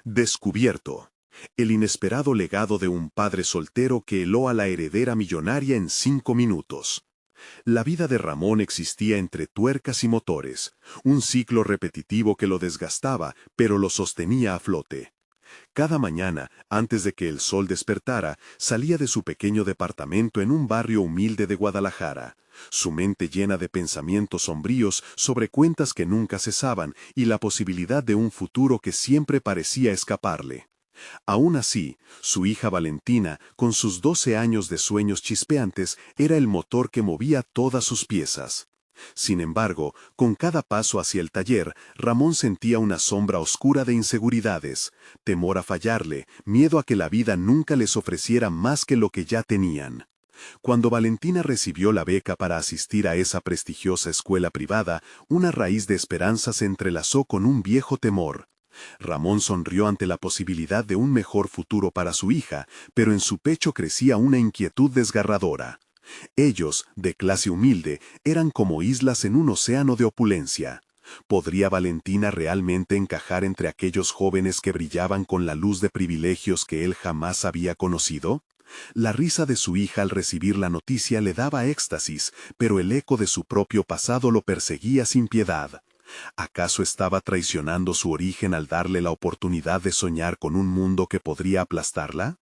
Descubierto. El inesperado legado de un padre soltero que heló a la heredera millonaria en 5 minutos. La vida de Ramón existía entre tuercas y motores, un ciclo repetitivo que lo desgastaba, pero lo sostenía a flote. Cada mañana, antes de que el sol despertara, salía de su pequeño departamento en un barrio humilde de Guadalajara, su mente llena de pensamientos sombríos sobre cuentas que nunca cesaban y la posibilidad de un futuro que siempre parecía escaparle. Aún así, su hija Valentina, con sus 12 años de sueños chispeantes, era el motor que movía todas sus piezas. Sin embargo, con cada paso hacia el taller, Ramón sentía una sombra oscura de inseguridades, temor a fallarle, miedo a que la vida nunca les ofreciera más que lo que ya tenían. Cuando Valentina recibió la beca para asistir a esa prestigiosa escuela privada, una raíz de esperanza se entrelazó con un viejo temor. Ramón sonrió ante la posibilidad de un mejor futuro para su hija, pero en su pecho crecía una inquietud desgarradora. Ellos, de clase humilde, eran como islas en un océano de opulencia. ¿Podría Valentina realmente encajar entre aquellos jóvenes que brillaban con la luz de privilegios que él jamás había conocido? La risa de su hija al recibir la noticia le daba éxtasis, pero el eco de su propio pasado lo perseguía sin piedad. ¿Acaso estaba traicionando su origen al darle la oportunidad de soñar con un mundo que podría aplastarla?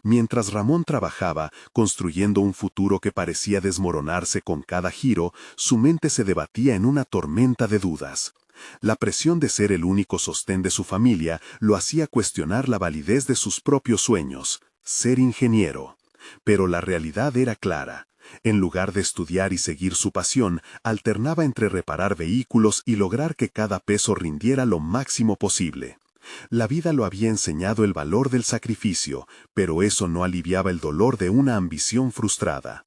Mientras Ramón trabajaba, construyendo un futuro que parecía desmoronarse con cada giro, su mente se debatía en una tormenta de dudas. La presión de ser el único sostén de su familia lo hacía cuestionar la validez de sus propios sueños, ser ingeniero. Pero la realidad era clara. En lugar de estudiar y seguir su pasión, alternaba entre reparar vehículos y lograr que cada peso rindiera lo máximo posible. La vida lo había enseñado el valor del sacrificio, pero eso no aliviaba el dolor de una ambición frustrada.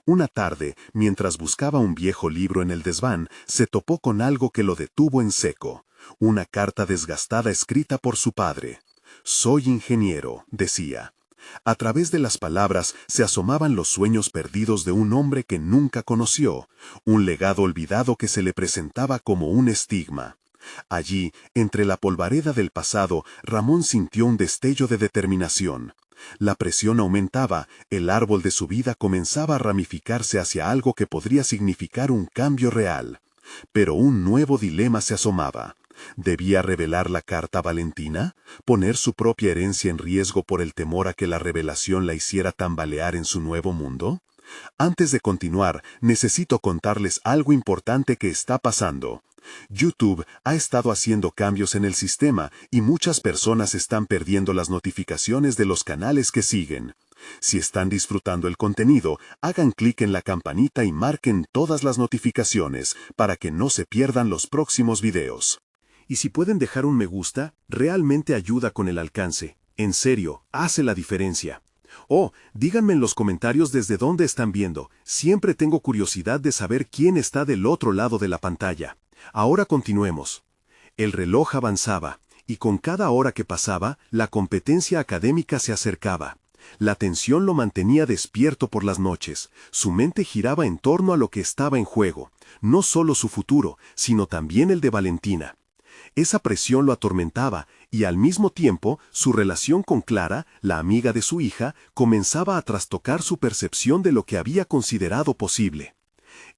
Una tarde, mientras buscaba un viejo libro en el desván, se topó con algo que lo detuvo en seco. Una carta desgastada escrita por su padre. «Soy ingeniero», decía. A través de las palabras se asomaban los sueños perdidos de un hombre que nunca conoció, un legado olvidado que se le presentaba como un estigma. Allí, entre la polvareda del pasado, Ramón sintió un destello de determinación. La presión aumentaba, el árbol de su vida comenzaba a ramificarse hacia algo que podría significar un cambio real. Pero un nuevo dilema se asomaba. ¿Debía revelar la carta a Valentina? ¿Poner su propia herencia en riesgo por el temor a que la revelación la hiciera tambalear en su nuevo mundo? Antes de continuar, necesito contarles algo importante que está pasando. YouTube ha estado haciendo cambios en el sistema y muchas personas están perdiendo las notificaciones de los canales que siguen. Si están disfrutando el contenido, hagan clic en la campanita y marquen todas las notificaciones para que no se pierdan los próximos videos. Y si pueden dejar un me gusta, realmente ayuda con el alcance. En serio, hace la diferencia. Oh, díganme en los comentarios desde dónde están viendo. Siempre tengo curiosidad de saber quién está del otro lado de la pantalla. Ahora continuemos. El reloj avanzaba, y con cada hora que pasaba, la competencia académica se acercaba. La tensión lo mantenía despierto por las noches. Su mente giraba en torno a lo que estaba en juego. No solo su futuro, sino también el de Valentina. Esa presión lo atormentaba, y al mismo tiempo, su relación con Clara, la amiga de su hija, comenzaba a trastocar su percepción de lo que había considerado posible.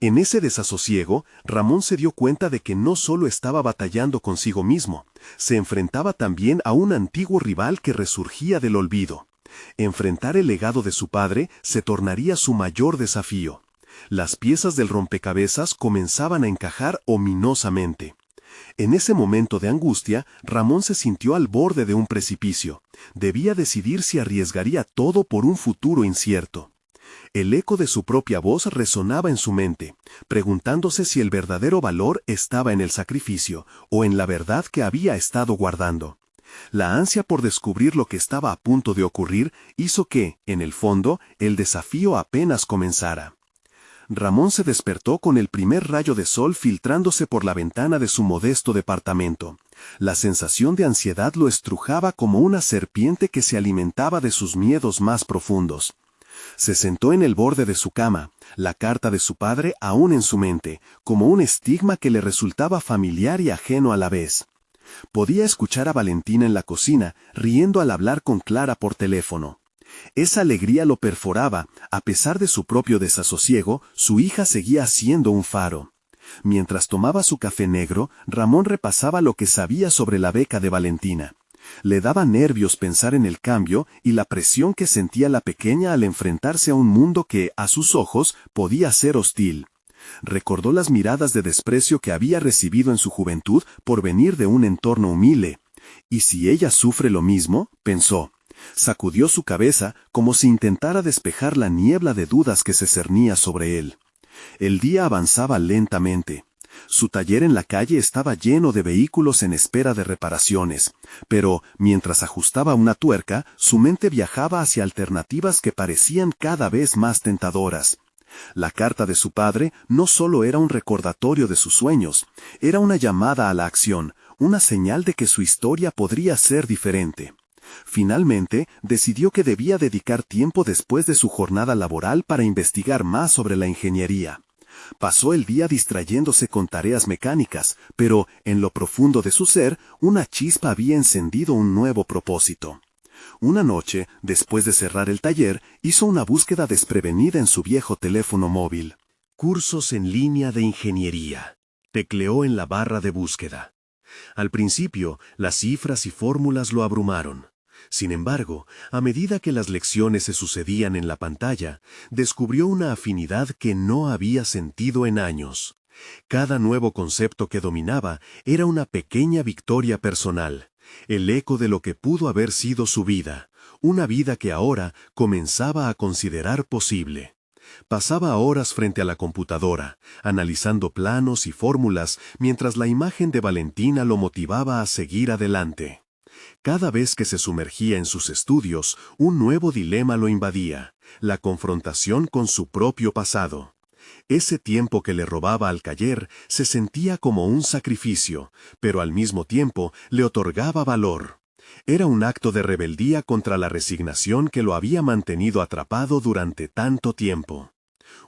En ese desasosiego, Ramón se dio cuenta de que no solo estaba batallando consigo mismo, se enfrentaba también a un antiguo rival que resurgía del olvido. Enfrentar el legado de su padre se tornaría su mayor desafío. Las piezas del rompecabezas comenzaban a encajar ominosamente. En ese momento de angustia, Ramón se sintió al borde de un precipicio. Debía decidir si arriesgaría todo por un futuro incierto. El eco de su propia voz resonaba en su mente, preguntándose si el verdadero valor estaba en el sacrificio o en la verdad que había estado guardando. La ansia por descubrir lo que estaba a punto de ocurrir hizo que, en el fondo, el desafío apenas comenzara. Ramón se despertó con el primer rayo de sol filtrándose por la ventana de su modesto departamento. La sensación de ansiedad lo estrujaba como una serpiente que se alimentaba de sus miedos más profundos. Se sentó en el borde de su cama, la carta de su padre aún en su mente, como un estigma que le resultaba familiar y ajeno a la vez. Podía escuchar a Valentina en la cocina, riendo al hablar con Clara por teléfono. Esa alegría lo perforaba. A pesar de su propio desasosiego, su hija seguía siendo un faro. Mientras tomaba su café negro, Ramón repasaba lo que sabía sobre la beca de Valentina. Le daba nervios pensar en el cambio y la presión que sentía la pequeña al enfrentarse a un mundo que, a sus ojos, podía ser hostil. Recordó las miradas de desprecio que había recibido en su juventud por venir de un entorno humilde. ¿Y si ella sufre lo mismo?, pensó. Sacudió su cabeza como si intentara despejar la niebla de dudas que se cernía sobre él. El día avanzaba lentamente. Su taller en la calle estaba lleno de vehículos en espera de reparaciones, pero, mientras ajustaba una tuerca, su mente viajaba hacia alternativas que parecían cada vez más tentadoras. La carta de su padre no solo era un recordatorio de sus sueños, era una llamada a la acción, una señal de que su historia podría ser diferente. Finalmente, decidió que debía dedicar tiempo después de su jornada laboral para investigar más sobre la ingeniería. Pasó el día distrayéndose con tareas mecánicas, pero, en lo profundo de su ser, una chispa había encendido un nuevo propósito. Una noche, después de cerrar el taller, hizo una búsqueda desprevenida en su viejo teléfono móvil. Cursos en línea de ingeniería. Tecleó en la barra de búsqueda. Al principio, las cifras y fórmulas lo abrumaron. Sin embargo, a medida que las lecciones se sucedían en la pantalla, descubrió una afinidad que no había sentido en años. Cada nuevo concepto que dominaba era una pequeña victoria personal, el eco de lo que pudo haber sido su vida, una vida que ahora comenzaba a considerar posible. Pasaba horas frente a la computadora, analizando planos y fórmulas, mientras la imagen de Valentina lo motivaba a seguir adelante. Cada vez que se sumergía en sus estudios, un nuevo dilema lo invadía, la confrontación con su propio pasado. Ese tiempo que le robaba al taller se sentía como un sacrificio, pero al mismo tiempo le otorgaba valor. Era un acto de rebeldía contra la resignación que lo había mantenido atrapado durante tanto tiempo.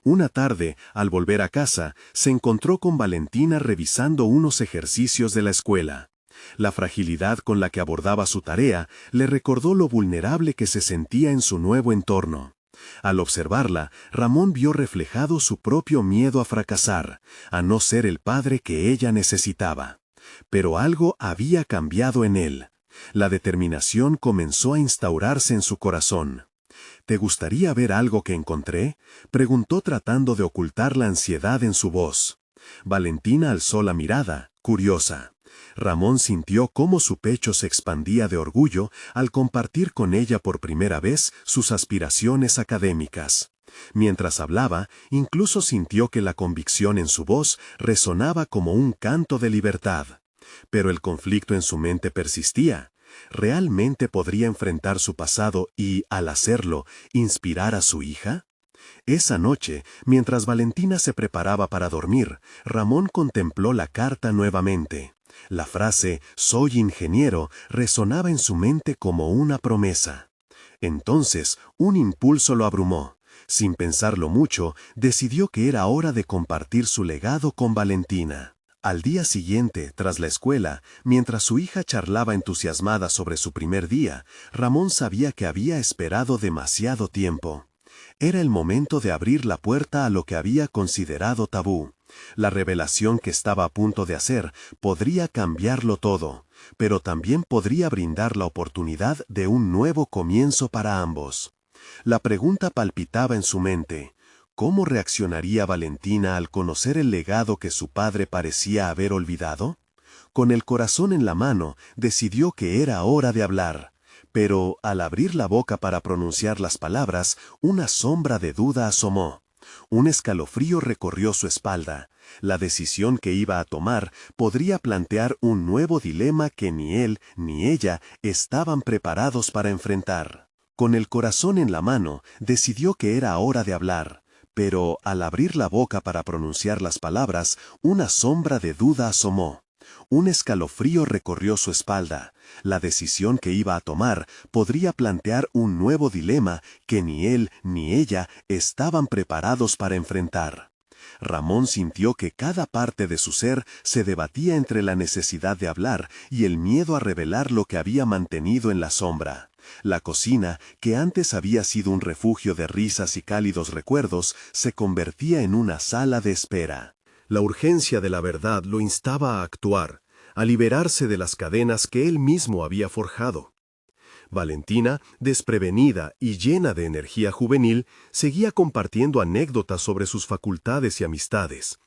Una tarde, al volver a casa, se encontró con Valentina revisando unos ejercicios de la escuela. La fragilidad con la que abordaba su tarea le recordó lo vulnerable que se sentía en su nuevo entorno. Al observarla, Ramón vio reflejado su propio miedo a fracasar, a no ser el padre que ella necesitaba. Pero algo había cambiado en él. La determinación comenzó a instaurarse en su corazón. ¿Te gustaría ver algo que encontré?, preguntó tratando de ocultar la ansiedad en su voz. Valentina alzó la mirada, curiosa. Ramón sintió cómo su pecho se expandía de orgullo al compartir con ella por primera vez sus aspiraciones académicas. Mientras hablaba, incluso sintió que la convicción en su voz resonaba como un canto de libertad. Pero el conflicto en su mente persistía. ¿Realmente podría enfrentar su pasado y, al hacerlo, inspirar a su hija? Esa noche, mientras Valentina se preparaba para dormir, Ramón contempló la carta nuevamente. La frase «soy ingeniero» resonaba en su mente como una promesa. Entonces, un impulso lo abrumó. Sin pensarlo mucho, decidió que era hora de compartir su legado con Valentina. Al día siguiente, tras la escuela, mientras su hija charlaba entusiasmada sobre su primer día, Ramón sabía que había esperado demasiado tiempo. Era el momento de abrir la puerta a lo que había considerado tabú. La revelación que estaba a punto de hacer podría cambiarlo todo, pero también podría brindar la oportunidad de un nuevo comienzo para ambos. La pregunta palpitaba en su mente. ¿Cómo reaccionaría Valentina al conocer el legado que su padre parecía haber olvidado? Con el corazón en la mano, decidió que era hora de hablar. Pero, al abrir la boca para pronunciar las palabras, una sombra de duda asomó. Un escalofrío recorrió su espalda. La decisión que iba a tomar podría plantear un nuevo dilema que ni él ni ella estaban preparados para enfrentar. Con el corazón en la mano, decidió que era hora de hablar. Pero, al abrir la boca para pronunciar las palabras, una sombra de duda asomó. Un escalofrío recorrió su espalda. La decisión que iba a tomar podría plantear un nuevo dilema que ni él ni ella estaban preparados para enfrentar. Ramón sintió que cada parte de su ser se debatía entre la necesidad de hablar y el miedo a revelar lo que había mantenido en la sombra. La cocina, que antes había sido un refugio de risas y cálidos recuerdos, se convertía en una sala de espera. La urgencia de la verdad lo instaba a actuar, a liberarse de las cadenas que él mismo había forjado. Valentina, desprevenida y llena de energía juvenil, seguía compartiendo anécdotas sobre sus facultades y amistades.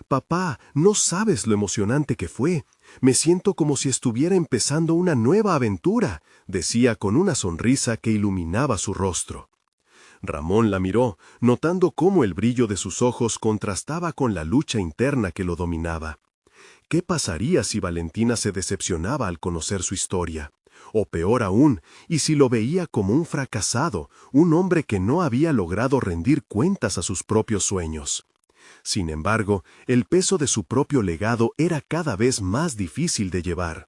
«Papá, no sabes lo emocionante que fue. Me siento como si estuviera empezando una nueva aventura», decía con una sonrisa que iluminaba su rostro. Ramón la miró, notando cómo el brillo de sus ojos contrastaba con la lucha interna que lo dominaba. ¿Qué pasaría si Valentina se decepcionaba al conocer su historia? O peor aún, y si lo veía como un fracasado, un hombre que no había logrado rendir cuentas a sus propios sueños. Sin embargo, el peso de su propio legado era cada vez más difícil de llevar.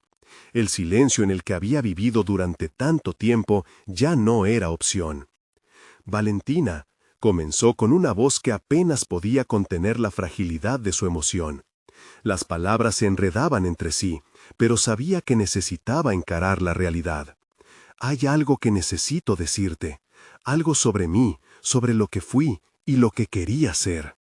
El silencio en el que había vivido durante tanto tiempo ya no era opción. «Valentina», comenzó con una voz que apenas podía contener la fragilidad de su emoción. Las palabras se enredaban entre sí, pero sabía que necesitaba encarar la realidad. «Hay algo que necesito decirte, algo sobre mí, sobre lo que fui y lo que quería ser».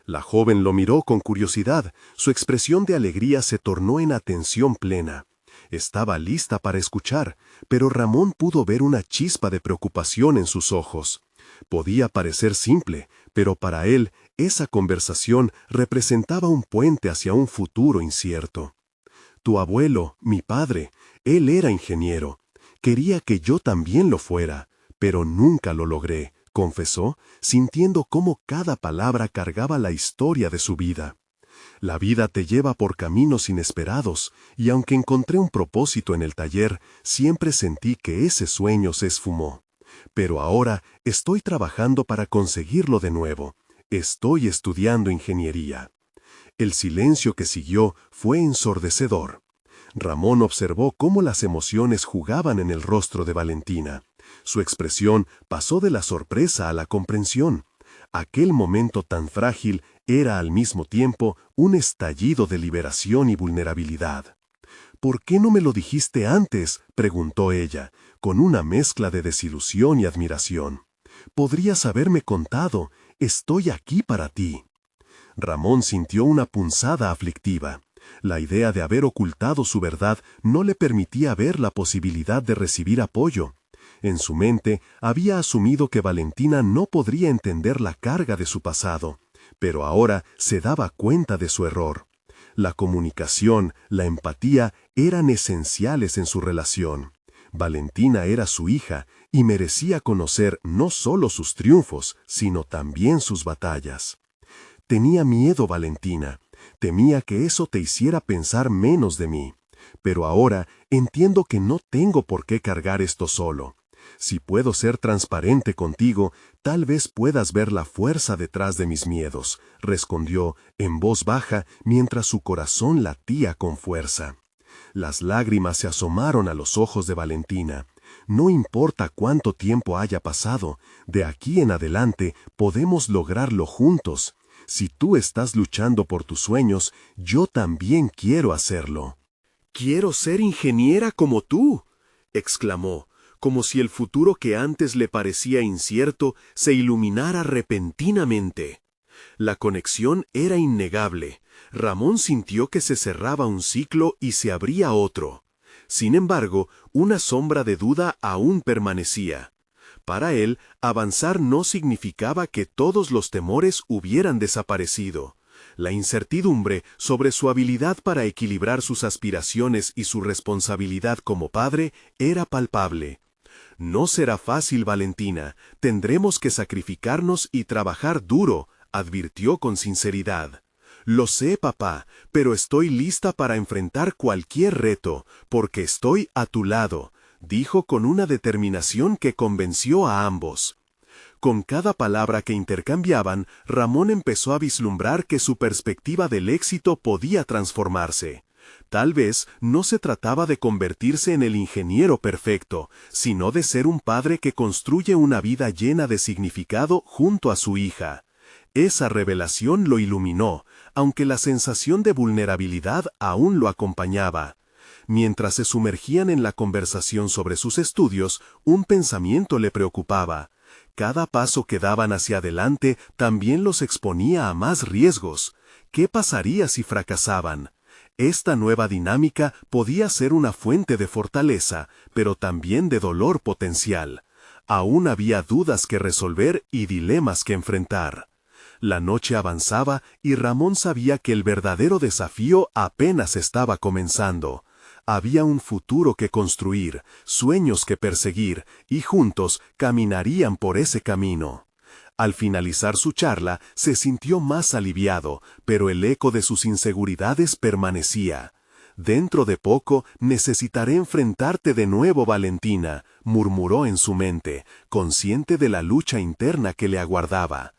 La joven lo miró con curiosidad, su expresión de alegría se tornó en atención plena. Estaba lista para escuchar, pero Ramón pudo ver una chispa de preocupación en sus ojos. Podía parecer simple, pero para él esa conversación representaba un puente hacia un futuro incierto. «Tu abuelo, mi padre, él era ingeniero. Quería que yo también lo fuera, pero nunca lo logré», confesó, sintiendo cómo cada palabra cargaba la historia de su vida. «La vida te lleva por caminos inesperados, y aunque encontré un propósito en el taller, siempre sentí que ese sueño se esfumó. Pero ahora estoy trabajando para conseguirlo de nuevo. Estoy estudiando ingeniería». El silencio que siguió fue ensordecedor. Ramón observó cómo las emociones jugaban en el rostro de Valentina. Su expresión pasó de la sorpresa a la comprensión. Aquel momento tan frágil era al mismo tiempo un estallido de liberación y vulnerabilidad. «¿Por qué no me lo dijiste antes?», preguntó ella, con una mezcla de desilusión y admiración. «Podrías haberme contado. Estoy aquí para ti». Ramón sintió una punzada aflictiva. La idea de haber ocultado su verdad no le permitía ver la posibilidad de recibir apoyo. En su mente había asumido que Valentina no podría entender la carga de su pasado, pero ahora se daba cuenta de su error. La comunicación, la empatía eran esenciales en su relación. Valentina era su hija y merecía conocer no solo sus triunfos, sino también sus batallas. «Tenía miedo, Valentina. Temía que eso te hiciera pensar menos de mí. Pero ahora entiendo que no tengo por qué cargar esto solo. Si puedo ser transparente contigo, tal vez puedas ver la fuerza detrás de mis miedos», respondió en voz baja mientras su corazón latía con fuerza. Las lágrimas se asomaron a los ojos de Valentina. «No importa cuánto tiempo haya pasado, de aquí en adelante podemos lograrlo juntos. Si tú estás luchando por tus sueños, yo también quiero hacerlo». «Quiero ser ingeniera como tú», exclamó, como si el futuro que antes le parecía incierto se iluminara repentinamente. La conexión era innegable. Ramón sintió que se cerraba un ciclo y se abría otro. Sin embargo, una sombra de duda aún permanecía. Para él, avanzar no significaba que todos los temores hubieran desaparecido. La incertidumbre sobre su habilidad para equilibrar sus aspiraciones y su responsabilidad como padre era palpable. «No será fácil, Valentina. Tendremos que sacrificarnos y trabajar duro», advirtió con sinceridad. «Lo sé, papá, pero estoy lista para enfrentar cualquier reto, porque estoy a tu lado», dijo con una determinación que convenció a ambos. Con cada palabra que intercambiaban, Ramón empezó a vislumbrar que su perspectiva del éxito podía transformarse. Tal vez no se trataba de convertirse en el ingeniero perfecto, sino de ser un padre que construye una vida llena de significado junto a su hija. Esa revelación lo iluminó, aunque la sensación de vulnerabilidad aún lo acompañaba. Mientras se sumergían en la conversación sobre sus estudios, un pensamiento le preocupaba. Cada paso que daban hacia adelante también los exponía a más riesgos. ¿Qué pasaría si fracasaban? Esta nueva dinámica podía ser una fuente de fortaleza, pero también de dolor potencial. Aún había dudas que resolver y dilemas que enfrentar. La noche avanzaba y Ramón sabía que el verdadero desafío apenas estaba comenzando. Había un futuro que construir, sueños que perseguir, y juntos caminarían por ese camino. Al finalizar su charla, se sintió más aliviado, pero el eco de sus inseguridades permanecía. «Dentro de poco necesitaré enfrentarte de nuevo, Valentina», murmuró en su mente, consciente de la lucha interna que le aguardaba.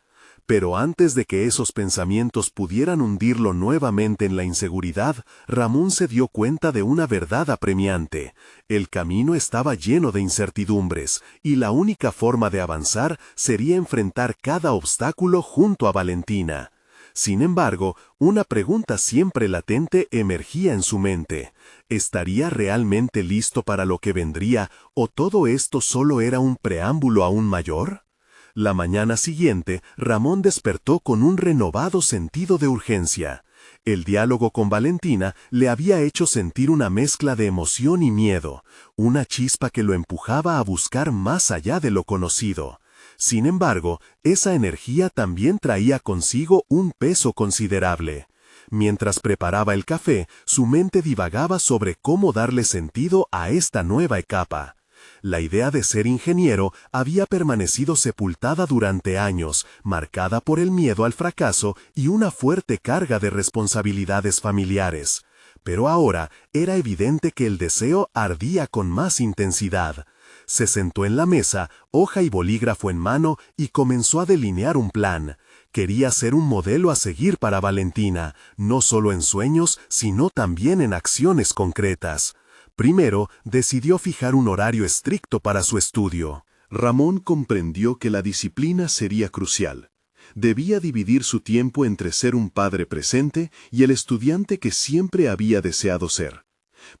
Pero antes de que esos pensamientos pudieran hundirlo nuevamente en la inseguridad, Ramón se dio cuenta de una verdad apremiante. El camino estaba lleno de incertidumbres, y la única forma de avanzar sería enfrentar cada obstáculo junto a Valentina. Sin embargo, una pregunta siempre latente emergía en su mente. ¿Estaría realmente listo para lo que vendría, o todo esto solo era un preámbulo aún mayor? La mañana siguiente, Ramón despertó con un renovado sentido de urgencia. El diálogo con Valentina le había hecho sentir una mezcla de emoción y miedo, una chispa que lo empujaba a buscar más allá de lo conocido. Sin embargo, esa energía también traía consigo un peso considerable. Mientras preparaba el café, su mente divagaba sobre cómo darle sentido a esta nueva etapa. La idea de ser ingeniero había permanecido sepultada durante años, marcada por el miedo al fracaso y una fuerte carga de responsabilidades familiares. Pero ahora era evidente que el deseo ardía con más intensidad. Se sentó en la mesa, hoja y bolígrafo en mano, y comenzó a delinear un plan. Quería ser un modelo a seguir para Valentina, no solo en sueños, sino también en acciones concretas. Primero, decidió fijar un horario estricto para su estudio. Ramón comprendió que la disciplina sería crucial. Debía dividir su tiempo entre ser un padre presente y el estudiante que siempre había deseado ser.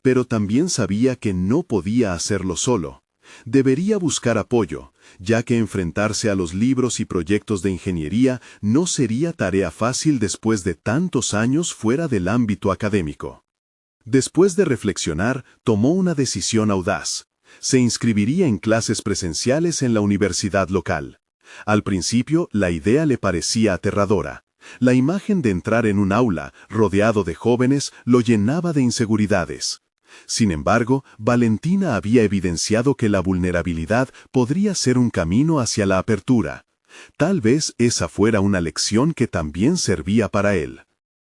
Pero también sabía que no podía hacerlo solo. Debería buscar apoyo, ya que enfrentarse a los libros y proyectos de ingeniería no sería tarea fácil después de tantos años fuera del ámbito académico. Después de reflexionar, tomó una decisión audaz. Se inscribiría en clases presenciales en la universidad local. Al principio, la idea le parecía aterradora. La imagen de entrar en un aula, rodeado de jóvenes, lo llenaba de inseguridades. Sin embargo, Valentina había evidenciado que la vulnerabilidad podría ser un camino hacia la apertura. Tal vez esa fuera una lección que también servía para él.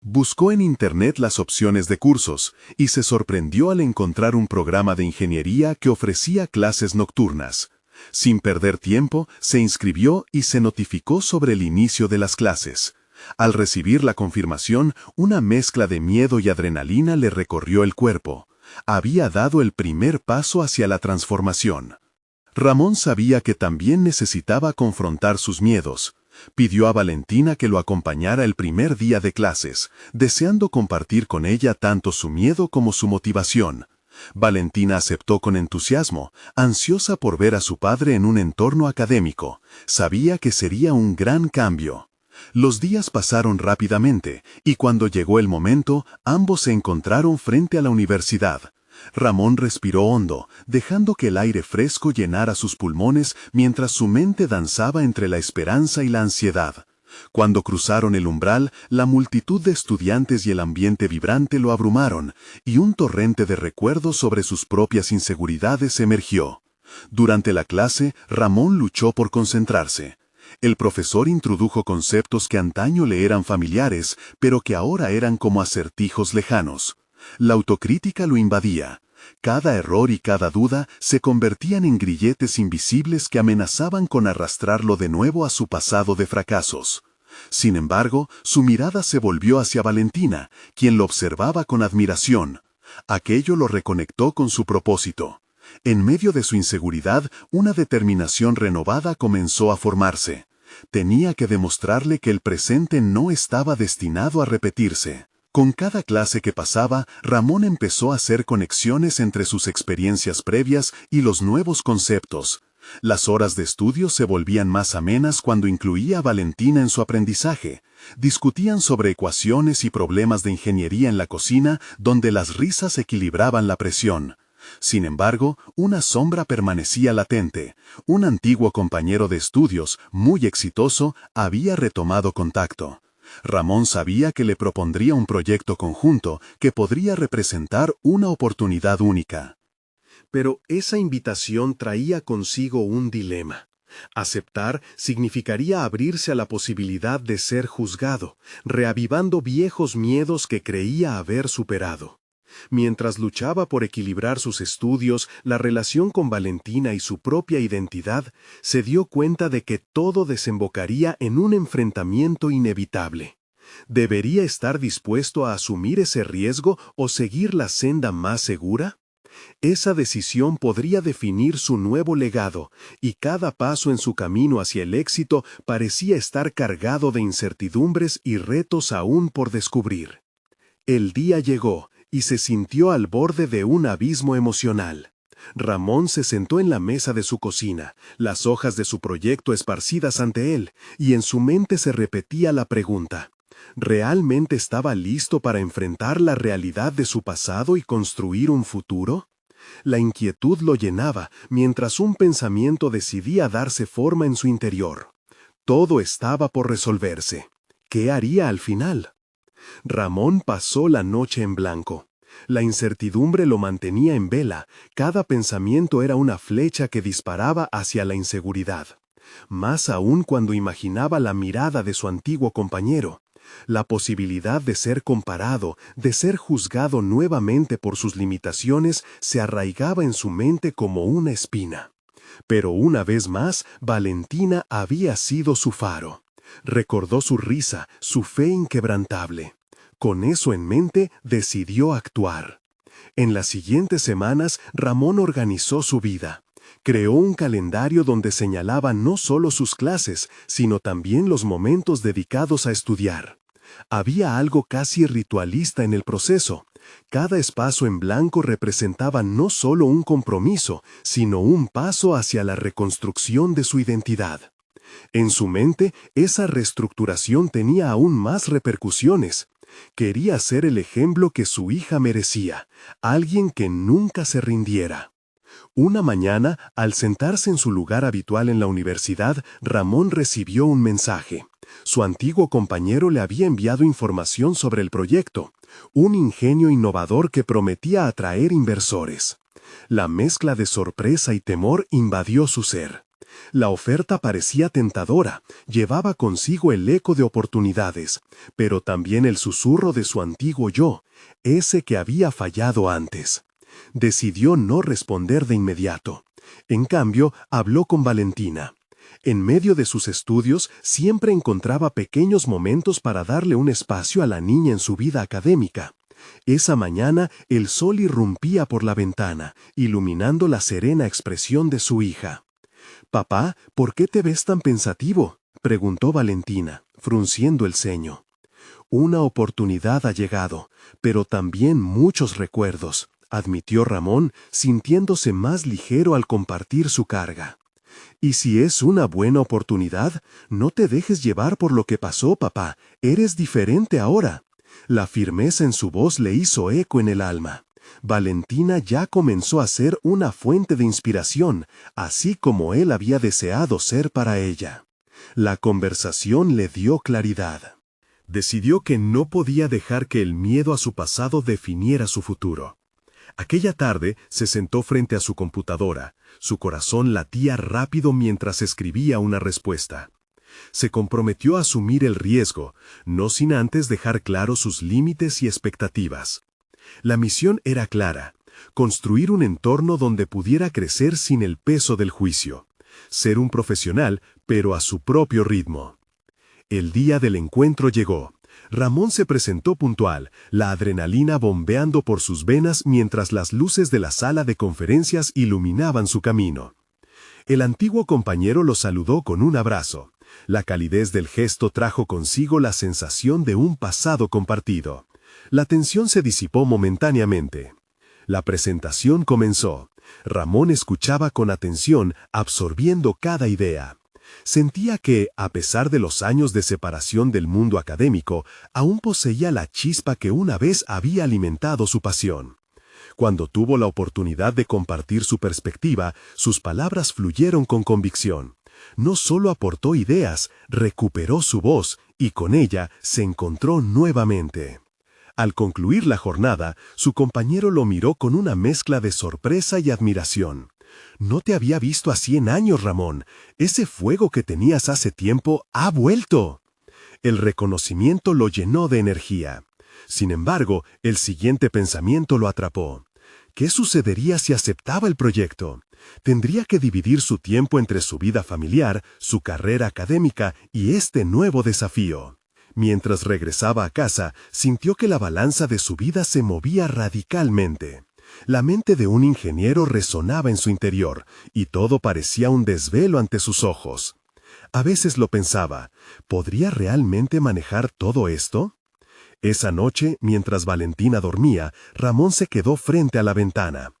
Buscó en Internet las opciones de cursos y se sorprendió al encontrar un programa de ingeniería que ofrecía clases nocturnas. Sin perder tiempo, se inscribió y se notificó sobre el inicio de las clases. Al recibir la confirmación, una mezcla de miedo y adrenalina le recorrió el cuerpo. Había dado el primer paso hacia la transformación. Ramón sabía que también necesitaba confrontar sus miedos. Pidió a Valentina que lo acompañara el primer día de clases, deseando compartir con ella tanto su miedo como su motivación. Valentina aceptó con entusiasmo, ansiosa por ver a su padre en un entorno académico. Sabía que sería un gran cambio. Los días pasaron rápidamente, y cuando llegó el momento, ambos se encontraron frente a la universidad. Ramón respiró hondo, dejando que el aire fresco llenara sus pulmones mientras su mente danzaba entre la esperanza y la ansiedad. Cuando cruzaron el umbral, la multitud de estudiantes y el ambiente vibrante lo abrumaron, y un torrente de recuerdos sobre sus propias inseguridades emergió. Durante la clase, Ramón luchó por concentrarse. El profesor introdujo conceptos que antaño le eran familiares, pero que ahora eran como acertijos lejanos. La autocrítica lo invadía. Cada error y cada duda se convertían en grilletes invisibles que amenazaban con arrastrarlo de nuevo a su pasado de fracasos. Sin embargo, su mirada se volvió hacia Valentina, quien lo observaba con admiración. Aquello lo reconectó con su propósito. En medio de su inseguridad, una determinación renovada comenzó a formarse. Tenía que demostrarle que el presente no estaba destinado a repetirse. Con cada clase que pasaba, Ramón empezó a hacer conexiones entre sus experiencias previas y los nuevos conceptos. Las horas de estudio se volvían más amenas cuando incluía a Valentina en su aprendizaje. Discutían sobre ecuaciones y problemas de ingeniería en la cocina, donde las risas equilibraban la presión. Sin embargo, una sombra permanecía latente. Un antiguo compañero de estudios, muy exitoso, había retomado contacto. Ramón sabía que le propondría un proyecto conjunto que podría representar una oportunidad única. Pero esa invitación traía consigo un dilema. Aceptar significaría abrirse a la posibilidad de ser juzgado, reavivando viejos miedos que creía haber superado. Mientras luchaba por equilibrar sus estudios, la relación con Valentina y su propia identidad, se dio cuenta de que todo desembocaría en un enfrentamiento inevitable. ¿Debería estar dispuesto a asumir ese riesgo o seguir la senda más segura? Esa decisión podría definir su nuevo legado, y cada paso en su camino hacia el éxito parecía estar cargado de incertidumbres y retos aún por descubrir. El día llegó, y se sintió al borde de un abismo emocional. Ramón se sentó en la mesa de su cocina, las hojas de su proyecto esparcidas ante él, y en su mente se repetía la pregunta: ¿realmente estaba listo para enfrentar la realidad de su pasado y construir un futuro? La inquietud lo llenaba, mientras un pensamiento decidía darse forma en su interior. Todo estaba por resolverse. ¿Qué haría al final? Ramón pasó la noche en blanco. La incertidumbre lo mantenía en vela. Cada pensamiento era una flecha que disparaba hacia la inseguridad. Más aún cuando imaginaba la mirada de su antiguo compañero. La posibilidad de ser comparado, de ser juzgado nuevamente por sus limitaciones, se arraigaba en su mente como una espina. Pero una vez más, Valentina había sido su faro. Recordó su risa, su fe inquebrantable. Con eso en mente, decidió actuar. En las siguientes semanas, Ramón organizó su vida. Creó un calendario donde señalaba no solo sus clases, sino también los momentos dedicados a estudiar. Había algo casi ritualista en el proceso. Cada espacio en blanco representaba no solo un compromiso, sino un paso hacia la reconstrucción de su identidad. En su mente, esa reestructuración tenía aún más repercusiones. Quería ser el ejemplo que su hija merecía, alguien que nunca se rindiera. Una mañana, al sentarse en su lugar habitual en la universidad, Ramón recibió un mensaje. Su antiguo compañero le había enviado información sobre el proyecto, un ingenio innovador que prometía atraer inversores. La mezcla de sorpresa y temor invadió su ser. La oferta parecía tentadora, llevaba consigo el eco de oportunidades, pero también el susurro de su antiguo yo, ese que había fallado antes. Decidió no responder de inmediato. En cambio, habló con Valentina. En medio de sus estudios, siempre encontraba pequeños momentos para darle un espacio a la niña en su vida académica. Esa mañana, el sol irrumpía por la ventana, iluminando la serena expresión de su hija. «Papá, ¿por qué te ves tan pensativo?», preguntó Valentina, frunciendo el ceño. «Una oportunidad ha llegado, pero también muchos recuerdos», admitió Ramón, sintiéndose más ligero al compartir su carga. «Y si es una buena oportunidad, no te dejes llevar por lo que pasó, papá. Eres diferente ahora». La firmeza en su voz le hizo eco en el alma. Valentina ya comenzó a ser una fuente de inspiración, así como él había deseado ser para ella. La conversación le dio claridad. Decidió que no podía dejar que el miedo a su pasado definiera su futuro. Aquella tarde se sentó frente a su computadora. Su corazón latía rápido mientras escribía una respuesta. Se comprometió a asumir el riesgo, no sin antes dejar claros sus límites y expectativas. La misión era clara: construir un entorno donde pudiera crecer sin el peso del juicio. Ser un profesional, pero a su propio ritmo. El día del encuentro llegó. Ramón se presentó puntual, la adrenalina bombeando por sus venas mientras las luces de la sala de conferencias iluminaban su camino. El antiguo compañero lo saludó con un abrazo. La calidez del gesto trajo consigo la sensación de un pasado compartido. La tensión se disipó momentáneamente. La presentación comenzó. Ramón escuchaba con atención, absorbiendo cada idea. Sentía que, a pesar de los años de separación del mundo académico, aún poseía la chispa que una vez había alimentado su pasión. Cuando tuvo la oportunidad de compartir su perspectiva, sus palabras fluyeron con convicción. No solo aportó ideas, recuperó su voz y con ella se encontró nuevamente. Al concluir la jornada, su compañero lo miró con una mezcla de sorpresa y admiración. «No te había visto así en años, Ramón. Ese fuego que tenías hace tiempo ha vuelto». El reconocimiento lo llenó de energía. Sin embargo, el siguiente pensamiento lo atrapó. ¿Qué sucedería si aceptaba el proyecto? Tendría que dividir su tiempo entre su vida familiar, su carrera académica y este nuevo desafío. Mientras regresaba a casa, sintió que la balanza de su vida se movía radicalmente. La mente de un ingeniero resonaba en su interior, y todo parecía un desvelo ante sus ojos. A veces lo pensaba, ¿podría realmente manejar todo esto? Esa noche, mientras Valentina dormía, Ramón se quedó frente a la ventana.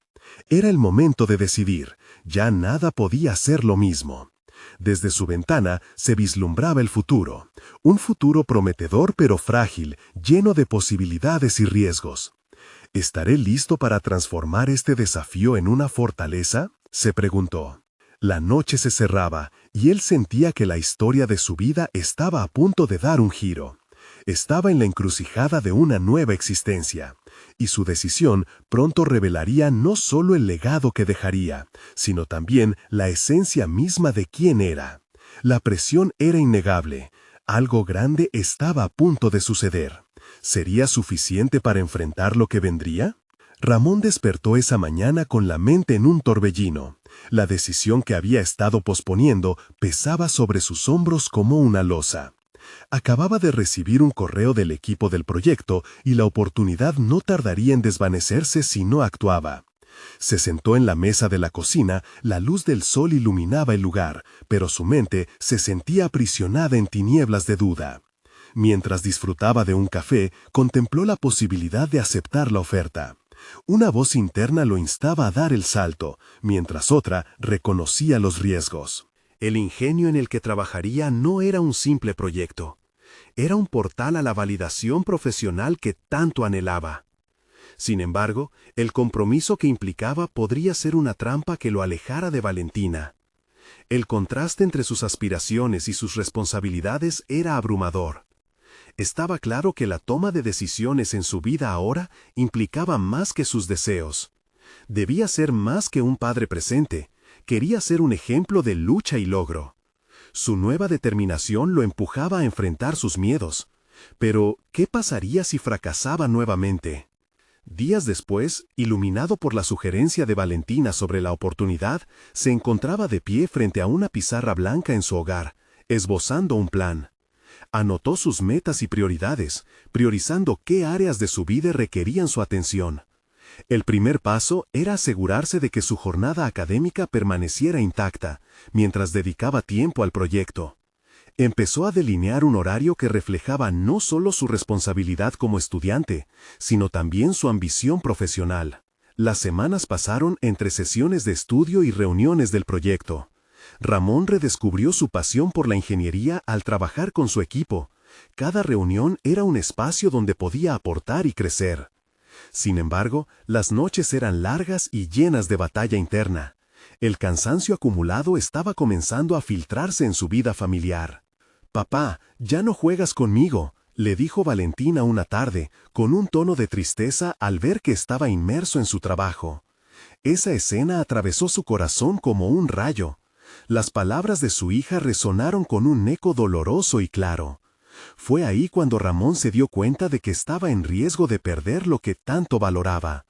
Era el momento de decidir, ya nada podía ser lo mismo. Desde su ventana se vislumbraba el futuro, un futuro prometedor pero frágil, lleno de posibilidades y riesgos. ¿Estaré listo para transformar este desafío en una fortaleza?, se preguntó. La noche se cerraba y él sentía que la historia de su vida estaba a punto de dar un giro. Estaba en la encrucijada de una nueva existencia, y su decisión pronto revelaría no solo el legado que dejaría, sino también la esencia misma de quién era. La presión era innegable. Algo grande estaba a punto de suceder. ¿Sería suficiente para enfrentar lo que vendría? Ramón despertó esa mañana con la mente en un torbellino. La decisión que había estado posponiendo pesaba sobre sus hombros como una losa. Acababa de recibir un correo del equipo del proyecto y la oportunidad no tardaría en desvanecerse si no actuaba. Se sentó en la mesa de la cocina, la luz del sol iluminaba el lugar, pero su mente se sentía aprisionada en tinieblas de duda. Mientras disfrutaba de un café, contempló la posibilidad de aceptar la oferta. Una voz interna lo instaba a dar el salto, mientras otra reconocía los riesgos. El ingenio en el que trabajaría no era un simple proyecto. Era un portal a la validación profesional que tanto anhelaba. Sin embargo, el compromiso que implicaba podría ser una trampa que lo alejara de Valentina. El contraste entre sus aspiraciones y sus responsabilidades era abrumador. Estaba claro que la toma de decisiones en su vida ahora implicaba más que sus deseos. Debía ser más que un padre presente. Quería ser un ejemplo de lucha y logro. Su nueva determinación lo empujaba a enfrentar sus miedos. Pero, ¿qué pasaría si fracasaba nuevamente? Días después, iluminado por la sugerencia de Valentina sobre la oportunidad, se encontraba de pie frente a una pizarra blanca en su hogar, esbozando un plan. Anotó sus metas y prioridades, priorizando qué áreas de su vida requerían su atención. El primer paso era asegurarse de que su jornada académica permaneciera intacta, mientras dedicaba tiempo al proyecto. Empezó a delinear un horario que reflejaba no solo su responsabilidad como estudiante, sino también su ambición profesional. Las semanas pasaron entre sesiones de estudio y reuniones del proyecto. Ramón redescubrió su pasión por la ingeniería al trabajar con su equipo. Cada reunión era un espacio donde podía aportar y crecer. Sin embargo, las noches eran largas y llenas de batalla interna. El cansancio acumulado estaba comenzando a filtrarse en su vida familiar. «Papá, ya no juegas conmigo», le dijo Valentina una tarde, con un tono de tristeza al ver que estaba inmerso en su trabajo. Esa escena atravesó su corazón como un rayo. Las palabras de su hija resonaron con un eco doloroso y claro. Fue ahí cuando Ramón se dio cuenta de que estaba en riesgo de perder lo que tanto valoraba.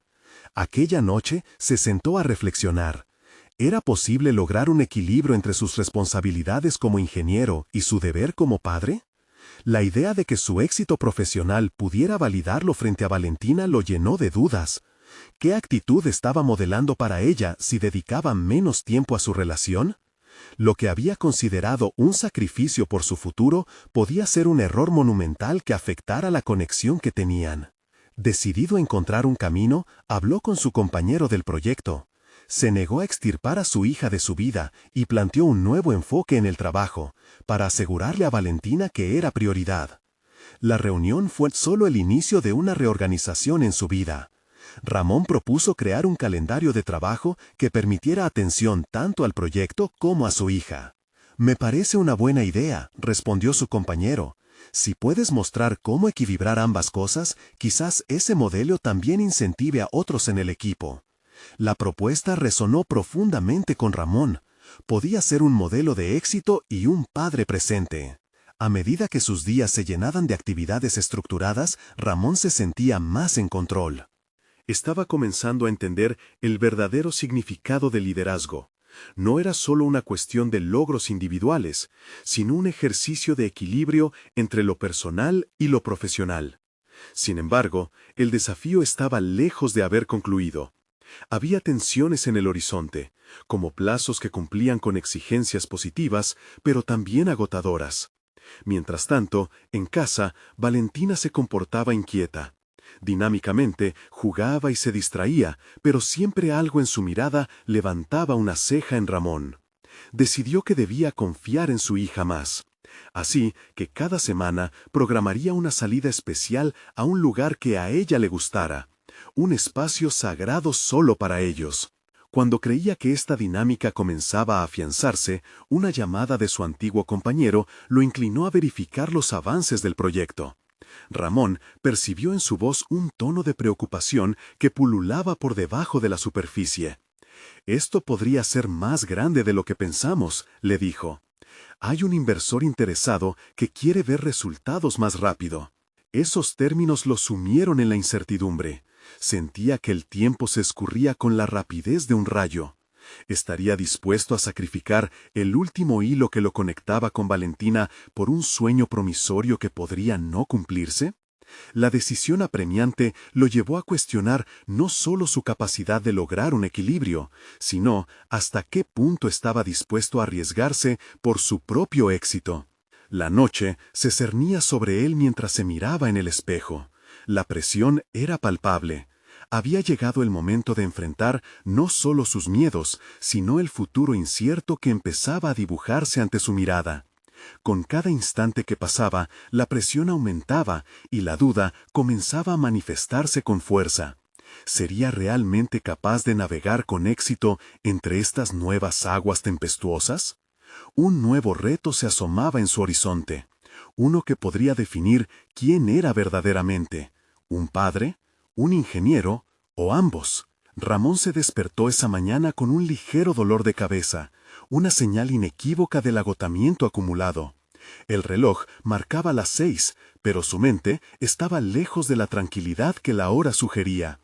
Aquella noche se sentó a reflexionar. ¿Era posible lograr un equilibrio entre sus responsabilidades como ingeniero y su deber como padre? La idea de que su éxito profesional pudiera validarlo frente a Valentina lo llenó de dudas. ¿Qué actitud estaba modelando para ella si dedicaba menos tiempo a su relación? Lo que había considerado un sacrificio por su futuro podía ser un error monumental que afectara la conexión que tenían. Decidido a encontrar un camino, habló con su compañero del proyecto. Se negó a extirpar a su hija de su vida y planteó un nuevo enfoque en el trabajo, para asegurarle a Valentina que era prioridad. La reunión fue solo el inicio de una reorganización en su vida. Ramón propuso crear un calendario de trabajo que permitiera atención tanto al proyecto como a su hija. «Me parece una buena idea», respondió su compañero. «Si puedes mostrar cómo equilibrar ambas cosas, quizás ese modelo también incentive a otros en el equipo». La propuesta resonó profundamente con Ramón. Podía ser un modelo de éxito y un padre presente. A medida que sus días se llenaban de actividades estructuradas, Ramón se sentía más en control. Estaba comenzando a entender el verdadero significado del liderazgo. No era solo una cuestión de logros individuales, sino un ejercicio de equilibrio entre lo personal y lo profesional. Sin embargo, el desafío estaba lejos de haber concluido. Había tensiones en el horizonte, como plazos que cumplían con exigencias positivas, pero también agotadoras. Mientras tanto, en casa, Valentina se comportaba inquieta. Dinámicamente, jugaba y se distraía, pero siempre algo en su mirada levantaba una ceja en Ramón. Decidió que debía confiar en su hija más. Así que cada semana programaría una salida especial a un lugar que a ella le gustara. Un espacio sagrado solo para ellos. Cuando creía que esta dinámica comenzaba a afianzarse, una llamada de su antiguo compañero lo inclinó a verificar los avances del proyecto. Ramón percibió en su voz un tono de preocupación que pululaba por debajo de la superficie. «Esto podría ser más grande de lo que pensamos», le dijo. «Hay un inversor interesado que quiere ver resultados más rápido». Esos términos lo sumieron en la incertidumbre. Sentía que el tiempo se escurría con la rapidez de un rayo. ¿Estaría dispuesto a sacrificar el último hilo que lo conectaba con Valentina por un sueño promisorio que podría no cumplirse? La decisión apremiante lo llevó a cuestionar no solo su capacidad de lograr un equilibrio, sino hasta qué punto estaba dispuesto a arriesgarse por su propio éxito. La noche se cernía sobre él mientras se miraba en el espejo. La presión era palpable. Había llegado el momento de enfrentar no solo sus miedos, sino el futuro incierto que empezaba a dibujarse ante su mirada. Con cada instante que pasaba, la presión aumentaba y la duda comenzaba a manifestarse con fuerza. ¿Sería realmente capaz de navegar con éxito entre estas nuevas aguas tempestuosas? Un nuevo reto se asomaba en su horizonte, uno que podría definir quién era verdaderamente, ¿un padre, un ingeniero o ambos? Ramón se despertó esa mañana con un ligero dolor de cabeza, una señal inequívoca del agotamiento acumulado. El reloj marcaba las 6, pero su mente estaba lejos de la tranquilidad que la hora sugería.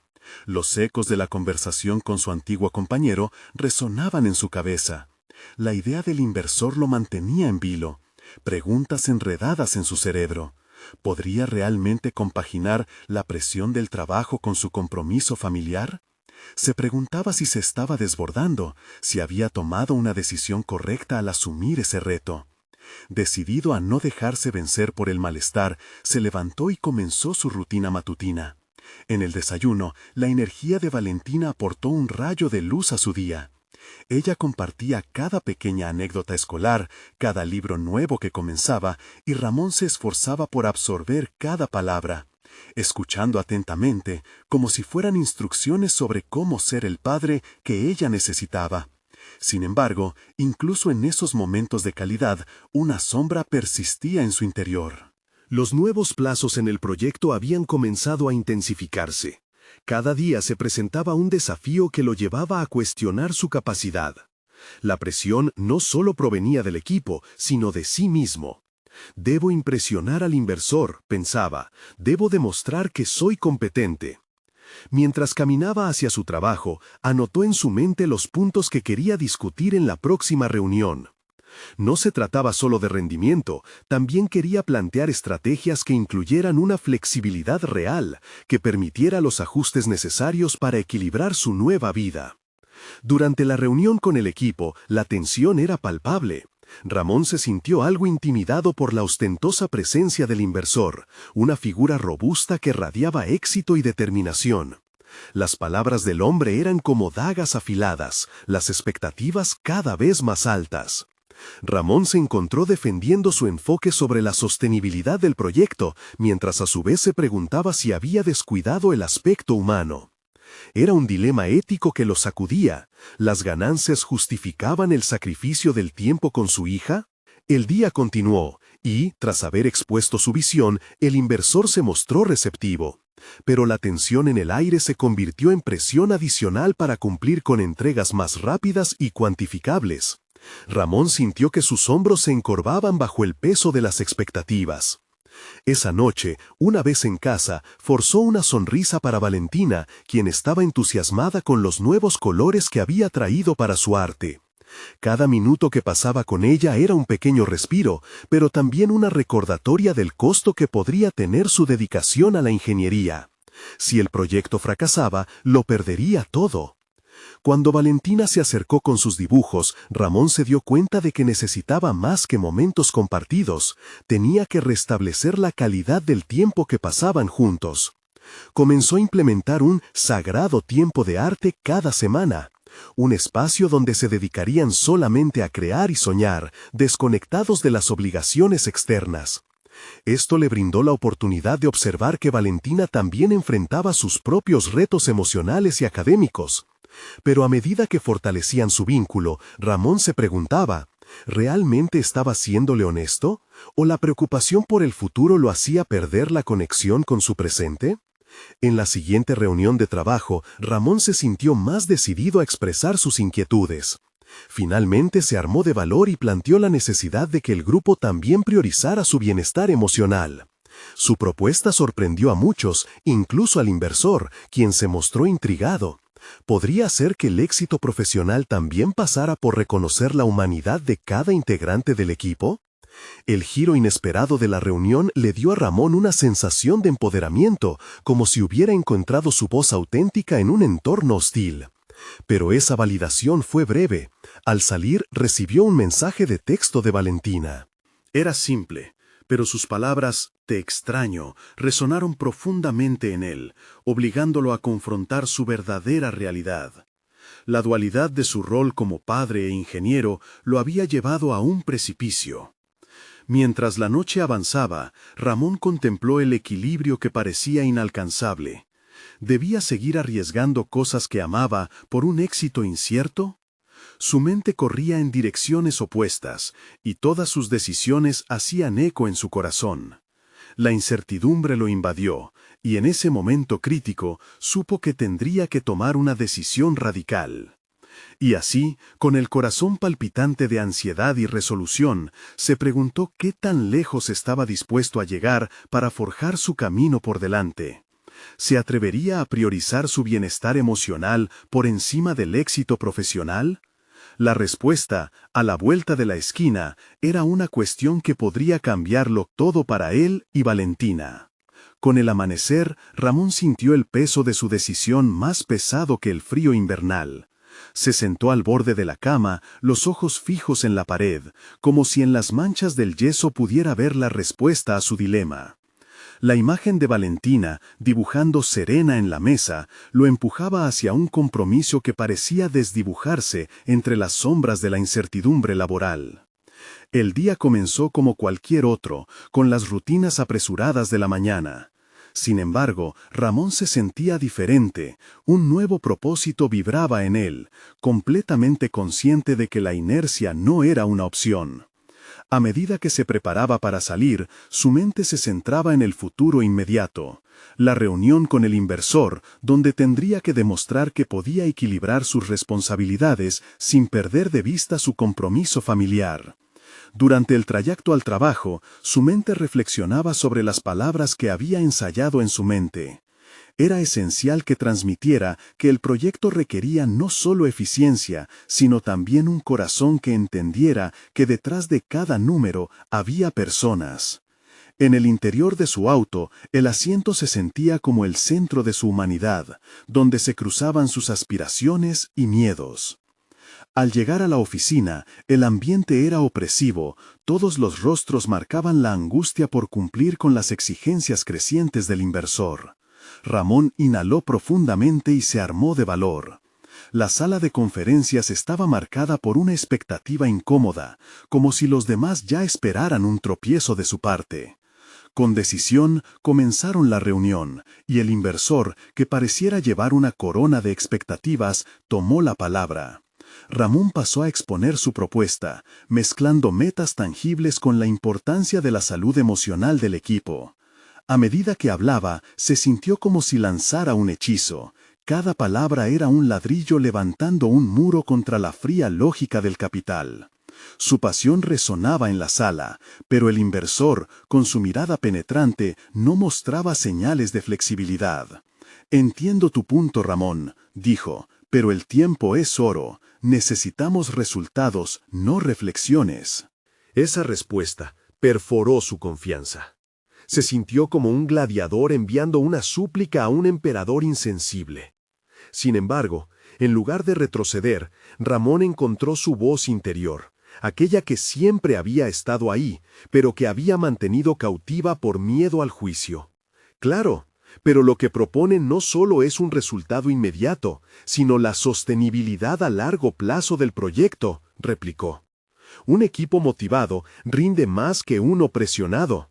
Los ecos de la conversación con su antiguo compañero resonaban en su cabeza. La idea del inversor lo mantenía en vilo, preguntas enredadas en su cerebro. ¿Podría realmente compaginar la presión del trabajo con su compromiso familiar? Se preguntaba si se estaba desbordando, si había tomado una decisión correcta al asumir ese reto. Decidido a no dejarse vencer por el malestar, se levantó y comenzó su rutina matutina. En el desayuno, la energía de Valentina aportó un rayo de luz a su día. Ella compartía cada pequeña anécdota escolar, cada libro nuevo que comenzaba, y Ramón se esforzaba por absorber cada palabra, escuchando atentamente, como si fueran instrucciones sobre cómo ser el padre que ella necesitaba. Sin embargo, incluso en esos momentos de calidad, una sombra persistía en su interior. Los nuevos plazos en el proyecto habían comenzado a intensificarse. Cada día se presentaba un desafío que lo llevaba a cuestionar su capacidad. La presión no solo provenía del equipo, sino de sí mismo. «Debo impresionar al inversor», pensaba. «Debo demostrar que soy competente». Mientras caminaba hacia su trabajo, anotó en su mente los puntos que quería discutir en la próxima reunión. No se trataba solo de rendimiento, también quería plantear estrategias que incluyeran una flexibilidad real, que permitiera los ajustes necesarios para equilibrar su nueva vida. Durante la reunión con el equipo, la tensión era palpable. Ramón se sintió algo intimidado por la ostentosa presencia del inversor, una figura robusta que radiaba éxito y determinación. Las palabras del hombre eran como dagas afiladas, las expectativas cada vez más altas. Ramón se encontró defendiendo su enfoque sobre la sostenibilidad del proyecto, mientras a su vez se preguntaba si había descuidado el aspecto humano. Era un dilema ético que lo sacudía. ¿Las ganancias justificaban el sacrificio del tiempo con su hija? El día continuó, y, tras haber expuesto su visión, el inversor se mostró receptivo. Pero la tensión en el aire se convirtió en presión adicional para cumplir con entregas más rápidas y cuantificables. Ramón sintió que sus hombros se encorvaban bajo el peso de las expectativas. Esa noche, una vez en casa, forzó una sonrisa para Valentina, quien estaba entusiasmada con los nuevos colores que había traído para su arte. Cada minuto que pasaba con ella era un pequeño respiro, pero también una recordatoria del costo que podría tener su dedicación a la ingeniería. Si el proyecto fracasaba, lo perdería todo. Cuando Valentina se acercó con sus dibujos, Ramón se dio cuenta de que necesitaba más que momentos compartidos, tenía que restablecer la calidad del tiempo que pasaban juntos. Comenzó a implementar un sagrado tiempo de arte cada semana, un espacio donde se dedicarían solamente a crear y soñar, desconectados de las obligaciones externas. Esto le brindó la oportunidad de observar que Valentina también enfrentaba sus propios retos emocionales y académicos. Pero a medida que fortalecían su vínculo, Ramón se preguntaba, ¿realmente estaba siéndole honesto? ¿O la preocupación por el futuro lo hacía perder la conexión con su presente? En la siguiente reunión de trabajo, Ramón se sintió más decidido a expresar sus inquietudes. Finalmente se armó de valor y planteó la necesidad de que el grupo también priorizara su bienestar emocional. Su propuesta sorprendió a muchos, incluso al inversor, quien se mostró intrigado. ¿Podría ser que el éxito profesional también pasara por reconocer la humanidad de cada integrante del equipo? El giro inesperado de la reunión le dio a Ramón una sensación de empoderamiento, como si hubiera encontrado su voz auténtica en un entorno hostil. Pero esa validación fue breve. Al salir, recibió un mensaje de texto de Valentina. Era simple, pero sus palabras «te extraño» resonaron profundamente en él, obligándolo a confrontar su verdadera realidad. La dualidad de su rol como padre e ingeniero lo había llevado a un precipicio. Mientras la noche avanzaba, Ramón contempló el equilibrio que parecía inalcanzable. ¿Debía seguir arriesgando cosas que amaba por un éxito incierto? Su mente corría en direcciones opuestas, y todas sus decisiones hacían eco en su corazón. La incertidumbre lo invadió, y en ese momento crítico supo que tendría que tomar una decisión radical. Y así, con el corazón palpitante de ansiedad y resolución, se preguntó qué tan lejos estaba dispuesto a llegar para forjar su camino por delante. ¿Se atrevería a priorizar su bienestar emocional por encima del éxito profesional? La respuesta, a la vuelta de la esquina, era una cuestión que podría cambiarlo todo para él y Valentina. Con el amanecer, Ramón sintió el peso de su decisión más pesado que el frío invernal. Se sentó al borde de la cama, los ojos fijos en la pared, como si en las manchas del yeso pudiera ver la respuesta a su dilema. La imagen de Valentina, dibujando serena en la mesa, lo empujaba hacia un compromiso que parecía desdibujarse entre las sombras de la incertidumbre laboral. El día comenzó como cualquier otro, con las rutinas apresuradas de la mañana. Sin embargo, Ramón se sentía diferente, un nuevo propósito vibraba en él, completamente consciente de que la inercia no era una opción. A medida que se preparaba para salir, su mente se centraba en el futuro inmediato, la reunión con el inversor, donde tendría que demostrar que podía equilibrar sus responsabilidades sin perder de vista su compromiso familiar. Durante el trayecto al trabajo, su mente reflexionaba sobre las palabras que había ensayado en su mente. Era esencial que transmitiera que el proyecto requería no solo eficiencia, sino también un corazón que entendiera que detrás de cada número había personas. En el interior de su auto, el asiento se sentía como el centro de su humanidad, donde se cruzaban sus aspiraciones y miedos. Al llegar a la oficina, el ambiente era opresivo, todos los rostros marcaban la angustia por cumplir con las exigencias crecientes del inversor. Ramón inhaló profundamente y se armó de valor. La sala de conferencias estaba marcada por una expectativa incómoda, como si los demás ya esperaran un tropiezo de su parte. Con decisión comenzaron la reunión, y el inversor, que pareciera llevar una corona de expectativas, tomó la palabra. Ramón pasó a exponer su propuesta, mezclando metas tangibles con la importancia de la salud emocional del equipo. A medida que hablaba, se sintió como si lanzara un hechizo. Cada palabra era un ladrillo levantando un muro contra la fría lógica del capital. Su pasión resonaba en la sala, pero el inversor, con su mirada penetrante, no mostraba señales de flexibilidad. «Entiendo tu punto, Ramón», dijo, «pero el tiempo es oro. Necesitamos resultados, no reflexiones». Esa respuesta perforó su confianza. Se sintió como un gladiador enviando una súplica a un emperador insensible. Sin embargo, en lugar de retroceder, Ramón encontró su voz interior, aquella que siempre había estado ahí, pero que había mantenido cautiva por miedo al juicio. Claro, pero lo que propone no solo es un resultado inmediato, sino la sostenibilidad a largo plazo del proyecto, replicó. Un equipo motivado rinde más que uno presionado.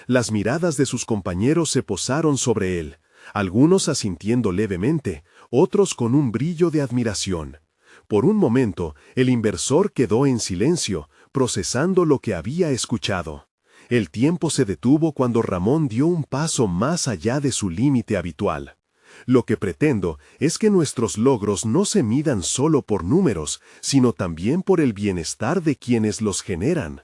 Las miradas de sus compañeros se posaron sobre él, algunos asintiendo levemente, otros con un brillo de admiración. Por un momento, el inversor quedó en silencio, procesando lo que había escuchado. El tiempo se detuvo cuando Ramón dio un paso más allá de su límite habitual. Lo que pretendo es que nuestros logros no se midan solo por números, sino también por el bienestar de quienes los generan.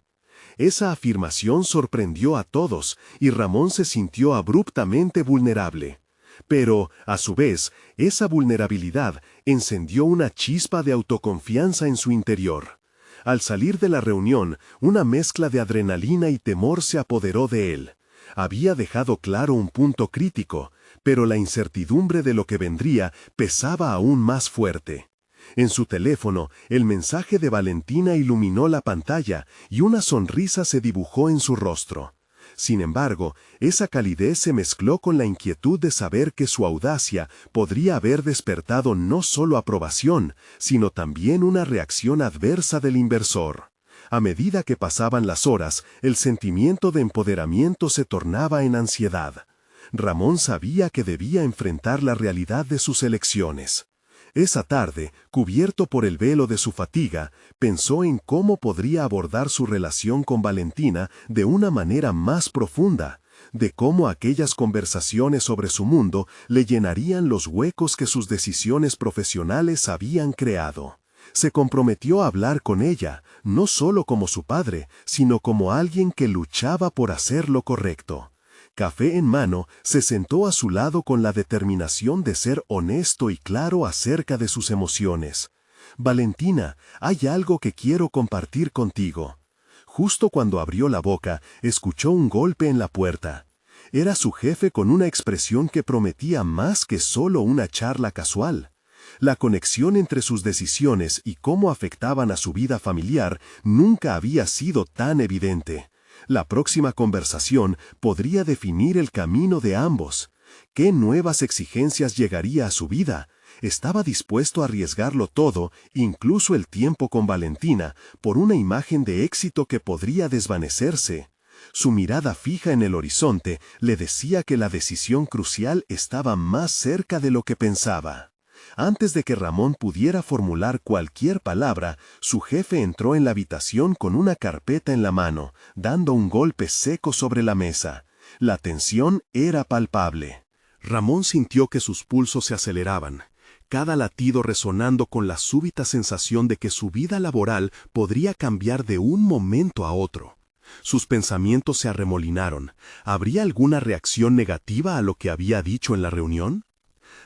Esa afirmación sorprendió a todos y Ramón se sintió abruptamente vulnerable. Pero, a su vez, esa vulnerabilidad encendió una chispa de autoconfianza en su interior. Al salir de la reunión, una mezcla de adrenalina y temor se apoderó de él. Había dejado claro un punto crítico, pero la incertidumbre de lo que vendría pesaba aún más fuerte. En su teléfono, el mensaje de Valentina iluminó la pantalla y una sonrisa se dibujó en su rostro. Sin embargo, esa calidez se mezcló con la inquietud de saber que su audacia podría haber despertado no solo aprobación, sino también una reacción adversa del inversor. A medida que pasaban las horas, el sentimiento de empoderamiento se tornaba en ansiedad. Ramón sabía que debía enfrentar la realidad de sus elecciones. Esa tarde, cubierto por el velo de su fatiga, pensó en cómo podría abordar su relación con Valentina de una manera más profunda, de cómo aquellas conversaciones sobre su mundo le llenarían los huecos que sus decisiones profesionales habían creado. Se comprometió a hablar con ella, no solo como su padre, sino como alguien que luchaba por hacer lo correcto. Café en mano, se sentó a su lado con la determinación de ser honesto y claro acerca de sus emociones. «Valentina, hay algo que quiero compartir contigo». Justo cuando abrió la boca, escuchó un golpe en la puerta. Era su jefe con una expresión que prometía más que solo una charla casual. La conexión entre sus decisiones y cómo afectaban a su vida familiar nunca había sido tan evidente. La próxima conversación podría definir el camino de ambos. ¿Qué nuevas exigencias llegaría a su vida? Estaba dispuesto a arriesgarlo todo, incluso el tiempo con Valentina, por una imagen de éxito que podría desvanecerse. Su mirada fija en el horizonte le decía que la decisión crucial estaba más cerca de lo que pensaba. Antes de que Ramón pudiera formular cualquier palabra, su jefe entró en la habitación con una carpeta en la mano, dando un golpe seco sobre la mesa. La tensión era palpable. Ramón sintió que sus pulsos se aceleraban, cada latido resonando con la súbita sensación de que su vida laboral podría cambiar de un momento a otro. Sus pensamientos se arremolinaron. ¿Habría alguna reacción negativa a lo que había dicho en la reunión?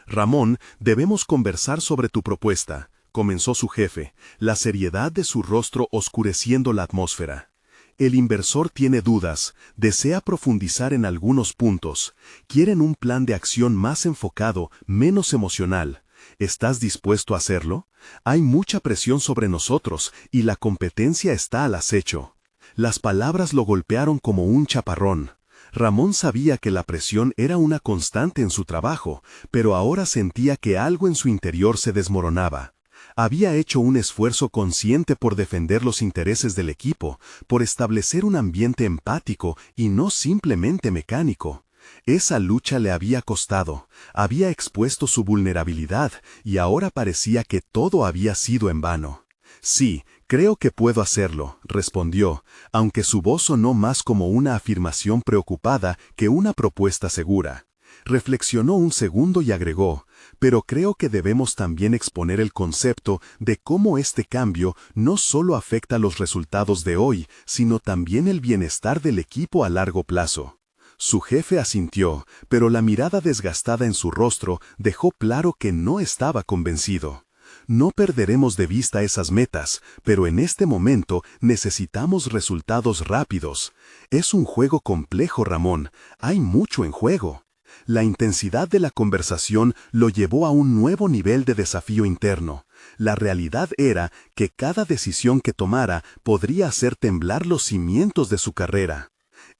«Ramón, debemos conversar sobre tu propuesta», comenzó su jefe, la seriedad de su rostro oscureciendo la atmósfera. El inversor tiene dudas, desea profundizar en algunos puntos, quieren un plan de acción más enfocado, menos emocional. ¿Estás dispuesto a hacerlo? Hay mucha presión sobre nosotros y la competencia está al acecho. Las palabras lo golpearon como un chaparrón. Ramón sabía que la presión era una constante en su trabajo, pero ahora sentía que algo en su interior se desmoronaba. Había hecho un esfuerzo consciente por defender los intereses del equipo, por establecer un ambiente empático y no simplemente mecánico. Esa lucha le había costado, había expuesto su vulnerabilidad y ahora parecía que todo había sido en vano. Sí, creo que puedo hacerlo, respondió, aunque su voz sonó más como una afirmación preocupada que una propuesta segura. Reflexionó un segundo y agregó, pero creo que debemos también exponer el concepto de cómo este cambio no solo afecta los resultados de hoy, sino también el bienestar del equipo a largo plazo. Su jefe asintió, pero la mirada desgastada en su rostro dejó claro que no estaba convencido. No perderemos de vista esas metas, pero en este momento necesitamos resultados rápidos. Es un juego complejo, Ramón. Hay mucho en juego. La intensidad de la conversación lo llevó a un nuevo nivel de desafío interno. La realidad era que cada decisión que tomara podría hacer temblar los cimientos de su carrera.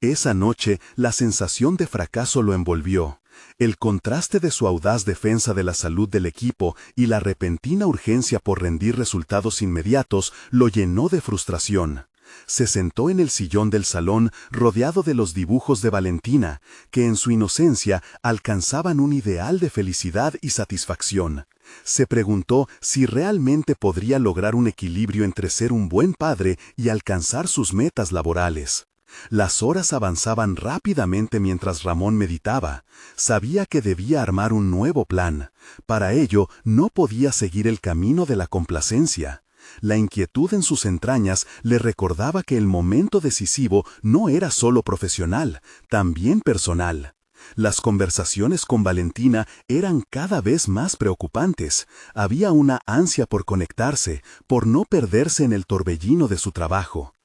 Esa noche, la sensación de fracaso lo envolvió. El contraste de su audaz defensa de la salud del equipo y la repentina urgencia por rendir resultados inmediatos lo llenó de frustración. Se sentó en el sillón del salón rodeado de los dibujos de Valentina, que en su inocencia alcanzaban un ideal de felicidad y satisfacción. Se preguntó si realmente podría lograr un equilibrio entre ser un buen padre y alcanzar sus metas laborales. Las horas avanzaban rápidamente mientras Ramón meditaba. Sabía que debía armar un nuevo plan. Para ello, no podía seguir el camino de la complacencia. La inquietud en sus entrañas le recordaba que el momento decisivo no era solo profesional, también personal. Las conversaciones con Valentina eran cada vez más preocupantes. Había una ansia por conectarse, por no perderse en el torbellino de su trabajo.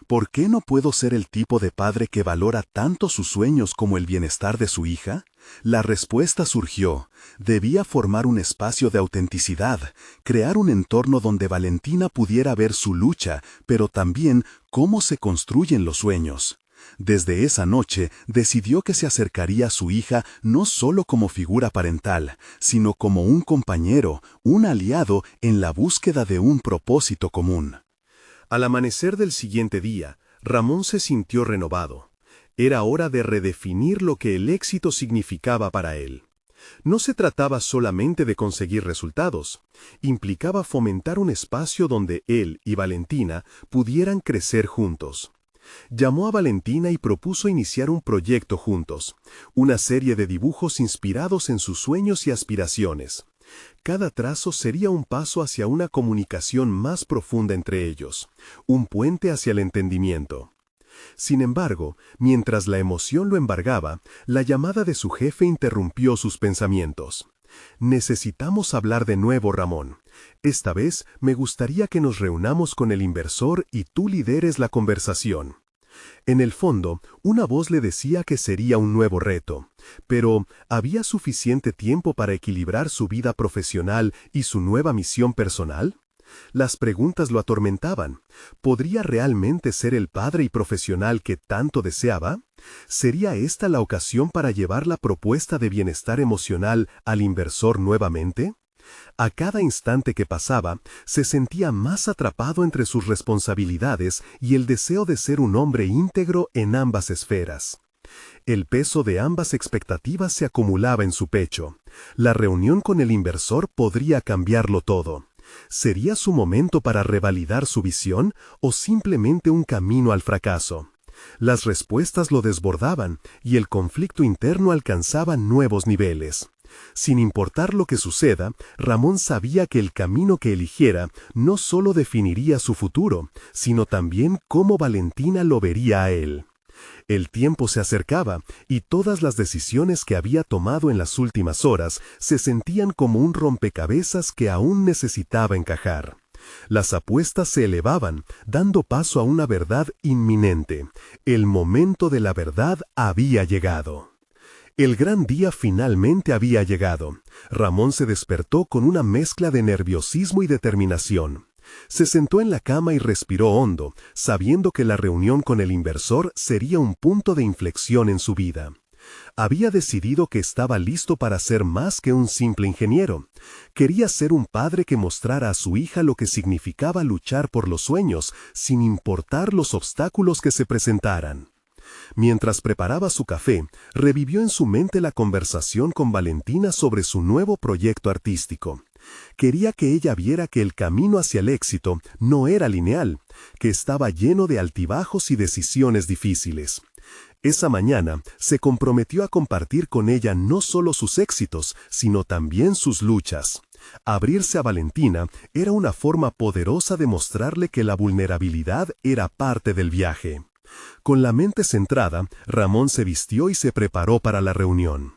¿Por qué no puedo ser el tipo de padre que valora tanto sus sueños como el bienestar de su hija? La respuesta surgió. Debía formar un espacio de autenticidad, crear un entorno donde Valentina pudiera ver su lucha, pero también cómo se construyen los sueños. Desde esa noche decidió que se acercaría a su hija no solo como figura parental, sino como un compañero, un aliado en la búsqueda de un propósito común. Al amanecer del siguiente día, Ramón se sintió renovado. Era hora de redefinir lo que el éxito significaba para él. No se trataba solamente de conseguir resultados, implicaba fomentar un espacio donde él y Valentina pudieran crecer juntos. Llamó a Valentina y propuso iniciar un proyecto juntos, una serie de dibujos inspirados en sus sueños y aspiraciones. Cada trazo sería un paso hacia una comunicación más profunda entre ellos, un puente hacia el entendimiento. Sin embargo, mientras la emoción lo embargaba, la llamada de su jefe interrumpió sus pensamientos. Necesitamos hablar de nuevo, Ramón. Esta vez me gustaría que nos reunamos con el inversor y tú lideres la conversación. En el fondo, una voz le decía que sería un nuevo reto, pero ¿había suficiente tiempo para equilibrar su vida profesional y su nueva misión personal? Las preguntas lo atormentaban. ¿Podría realmente ser el padre y profesional que tanto deseaba? ¿Sería esta la ocasión para llevar la propuesta de bienestar emocional al inversor nuevamente? A cada instante que pasaba, se sentía más atrapado entre sus responsabilidades y el deseo de ser un hombre íntegro en ambas esferas. El peso de ambas expectativas se acumulaba en su pecho. La reunión con el inversor podría cambiarlo todo. ¿Sería su momento para revalidar su visión o simplemente un camino al fracaso? Las respuestas lo desbordaban y el conflicto interno alcanzaba nuevos niveles. Sin importar lo que suceda, Ramón sabía que el camino que eligiera no solo definiría su futuro, sino también cómo Valentina lo vería a él. El tiempo se acercaba y todas las decisiones que había tomado en las últimas horas se sentían como un rompecabezas que aún necesitaba encajar. Las apuestas se elevaban, dando paso a una verdad inminente. El momento de la verdad había llegado. El gran día finalmente había llegado. Ramón se despertó con una mezcla de nerviosismo y determinación. Se sentó en la cama y respiró hondo, sabiendo que la reunión con el inversor sería un punto de inflexión en su vida. Había decidido que estaba listo para ser más que un simple ingeniero. Quería ser un padre que mostrara a su hija lo que significaba luchar por los sueños, sin importar los obstáculos que se presentaran. Mientras preparaba su café, revivió en su mente la conversación con Valentina sobre su nuevo proyecto artístico. Quería que ella viera que el camino hacia el éxito no era lineal, que estaba lleno de altibajos y decisiones difíciles. Esa mañana se comprometió a compartir con ella no solo sus éxitos, sino también sus luchas. Abrirse a Valentina era una forma poderosa de mostrarle que la vulnerabilidad era parte del viaje. Con la mente centrada, Ramón se vistió y se preparó para la reunión.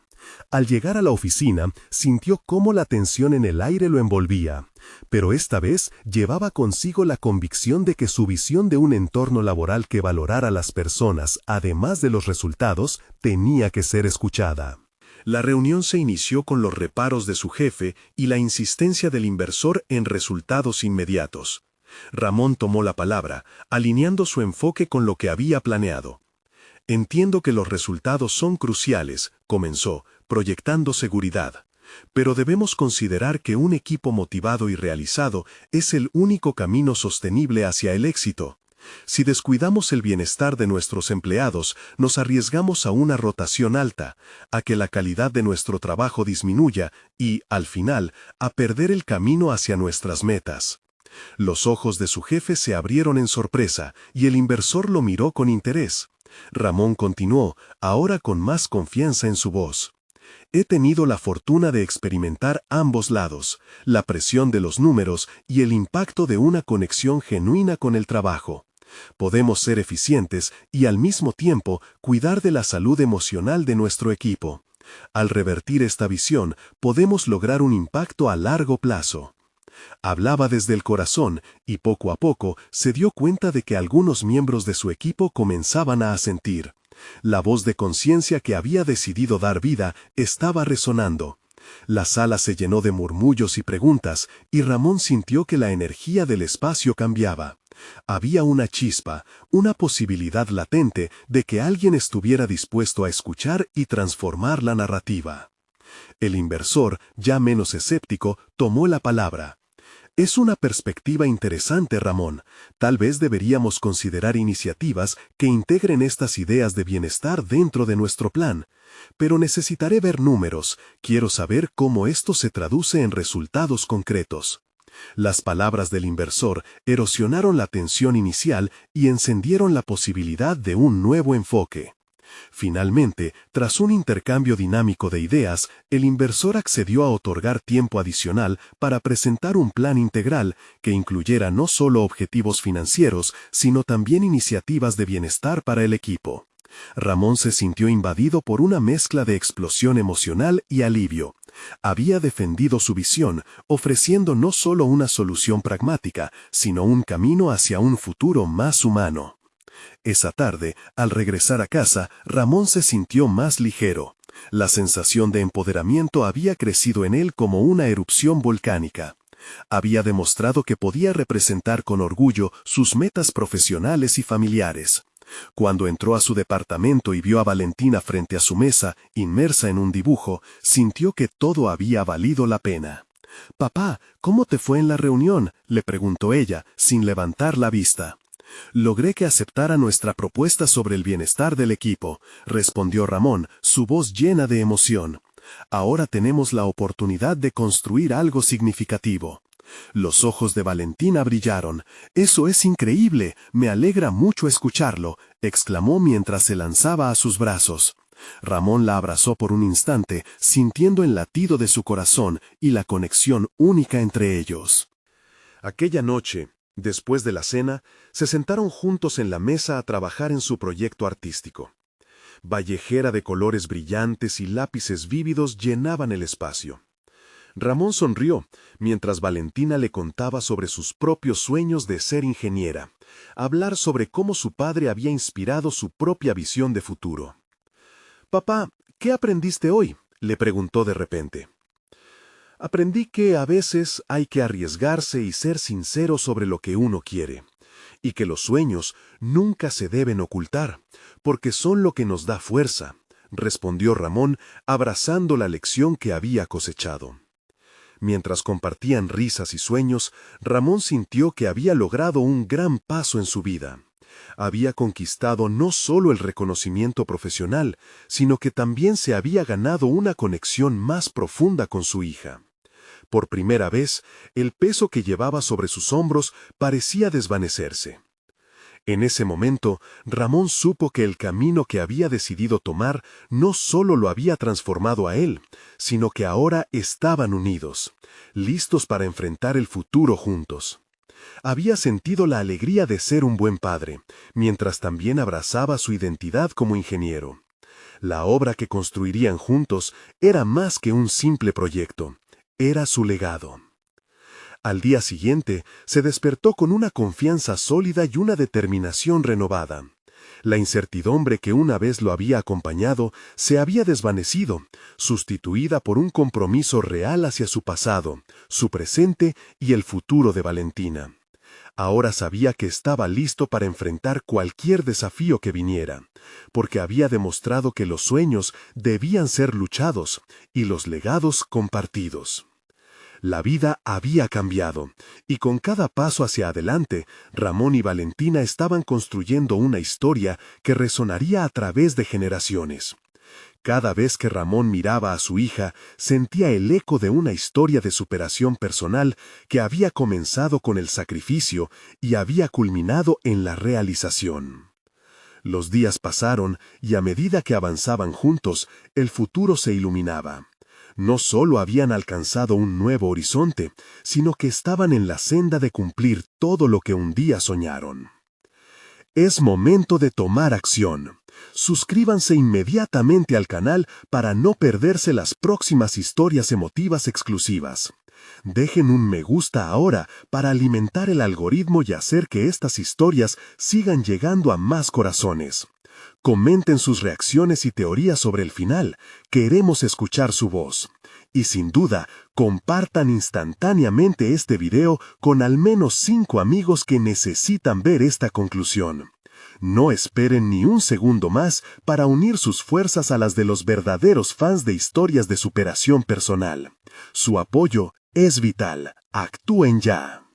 Al llegar a la oficina, sintió cómo la tensión en el aire lo envolvía, pero esta vez llevaba consigo la convicción de que su visión de un entorno laboral que valorara a las personas, además de los resultados, tenía que ser escuchada. La reunión se inició con los reparos de su jefe y la insistencia del inversor en resultados inmediatos. Ramón tomó la palabra, alineando su enfoque con lo que había planeado. Entiendo que los resultados son cruciales, comenzó, proyectando seguridad. Pero debemos considerar que un equipo motivado y realizado es el único camino sostenible hacia el éxito. Si descuidamos el bienestar de nuestros empleados, nos arriesgamos a una rotación alta, a que la calidad de nuestro trabajo disminuya y, al final, a perder el camino hacia nuestras metas. Los ojos de su jefe se abrieron en sorpresa y el inversor lo miró con interés. Ramón continuó, ahora con más confianza en su voz. He tenido la fortuna de experimentar ambos lados, la presión de los números y el impacto de una conexión genuina con el trabajo. Podemos ser eficientes y al mismo tiempo cuidar de la salud emocional de nuestro equipo. Al revertir esta visión, podemos lograr un impacto a largo plazo. Hablaba desde el corazón y poco a poco se dio cuenta de que algunos miembros de su equipo comenzaban a asentir. La voz de conciencia que había decidido dar vida estaba resonando. La sala se llenó de murmullos y preguntas, y Ramón sintió que la energía del espacio cambiaba. Había una chispa, una posibilidad latente de que alguien estuviera dispuesto a escuchar y transformar la narrativa. El inversor, ya menos escéptico, tomó la palabra. Es una perspectiva interesante, Ramón. Tal vez deberíamos considerar iniciativas que integren estas ideas de bienestar dentro de nuestro plan. Pero necesitaré ver números. Quiero saber cómo esto se traduce en resultados concretos. Las palabras del inversor erosionaron la tensión inicial y encendieron la posibilidad de un nuevo enfoque. Finalmente, tras un intercambio dinámico de ideas, el inversor accedió a otorgar tiempo adicional para presentar un plan integral que incluyera no solo objetivos financieros, sino también iniciativas de bienestar para el equipo. Ramón se sintió invadido por una mezcla de explosión emocional y alivio. Había defendido su visión, ofreciendo no solo una solución pragmática, sino un camino hacia un futuro más humano. Esa tarde, al regresar a casa, Ramón se sintió más ligero. La sensación de empoderamiento había crecido en él como una erupción volcánica. Había demostrado que podía representar con orgullo sus metas profesionales y familiares. Cuando entró a su departamento y vio a Valentina frente a su mesa, inmersa en un dibujo, sintió que todo había valido la pena. «Papá, ¿cómo te fue en la reunión?», le preguntó ella, sin levantar la vista. «Logré que aceptara nuestra propuesta sobre el bienestar del equipo», respondió Ramón, su voz llena de emoción. «Ahora tenemos la oportunidad de construir algo significativo». Los ojos de Valentina brillaron. «Eso es increíble, me alegra mucho escucharlo», exclamó mientras se lanzaba a sus brazos. Ramón la abrazó por un instante, sintiendo el latido de su corazón y la conexión única entre ellos. Aquella noche, después de la cena, se sentaron juntos en la mesa a trabajar en su proyecto artístico. Vallejera de colores brillantes y lápices vívidos llenaban el espacio. Ramón sonrió, mientras Valentina le contaba sobre sus propios sueños de ser ingeniera, hablar sobre cómo su padre había inspirado su propia visión de futuro. «Papá, ¿qué aprendiste hoy?», le preguntó de repente. «Aprendí que a veces hay que arriesgarse y ser sincero sobre lo que uno quiere, y que los sueños nunca se deben ocultar, porque son lo que nos da fuerza», respondió Ramón, abrazando la lección que había cosechado. Mientras compartían risas y sueños, Ramón sintió que había logrado un gran paso en su vida. Había conquistado no solo el reconocimiento profesional, sino que también se había ganado una conexión más profunda con su hija. Por primera vez, el peso que llevaba sobre sus hombros parecía desvanecerse. En ese momento, Ramón supo que el camino que había decidido tomar no solo lo había transformado a él, sino que ahora estaban unidos, listos para enfrentar el futuro juntos. Había sentido la alegría de ser un buen padre, mientras también abrazaba su identidad como ingeniero. La obra que construirían juntos era más que un simple proyecto, era su legado. Al día siguiente, se despertó con una confianza sólida y una determinación renovada. La incertidumbre que una vez lo había acompañado se había desvanecido, sustituida por un compromiso real hacia su pasado, su presente y el futuro de Valentina. Ahora sabía que estaba listo para enfrentar cualquier desafío que viniera, porque había demostrado que los sueños debían ser luchados y los legados compartidos. La vida había cambiado, y con cada paso hacia adelante, Ramón y Valentina estaban construyendo una historia que resonaría a través de generaciones. Cada vez que Ramón miraba a su hija, sentía el eco de una historia de superación personal que había comenzado con el sacrificio y había culminado en la realización. Los días pasaron y a medida que avanzaban juntos, el futuro se iluminaba. No solo habían alcanzado un nuevo horizonte, sino que estaban en la senda de cumplir todo lo que un día soñaron. Es momento de tomar acción. Suscríbanse inmediatamente al canal para no perderse las próximas historias emotivas exclusivas. Dejen un me gusta ahora para alimentar el algoritmo y hacer que estas historias sigan llegando a más corazones. Comenten sus reacciones y teorías sobre el final. Queremos escuchar su voz. Y sin duda, compartan instantáneamente este video con al menos 5 amigos que necesitan ver esta conclusión. No esperen ni un segundo más para unir sus fuerzas a las de los verdaderos fans de historias de superación personal. Su apoyo es vital. Actúen ya.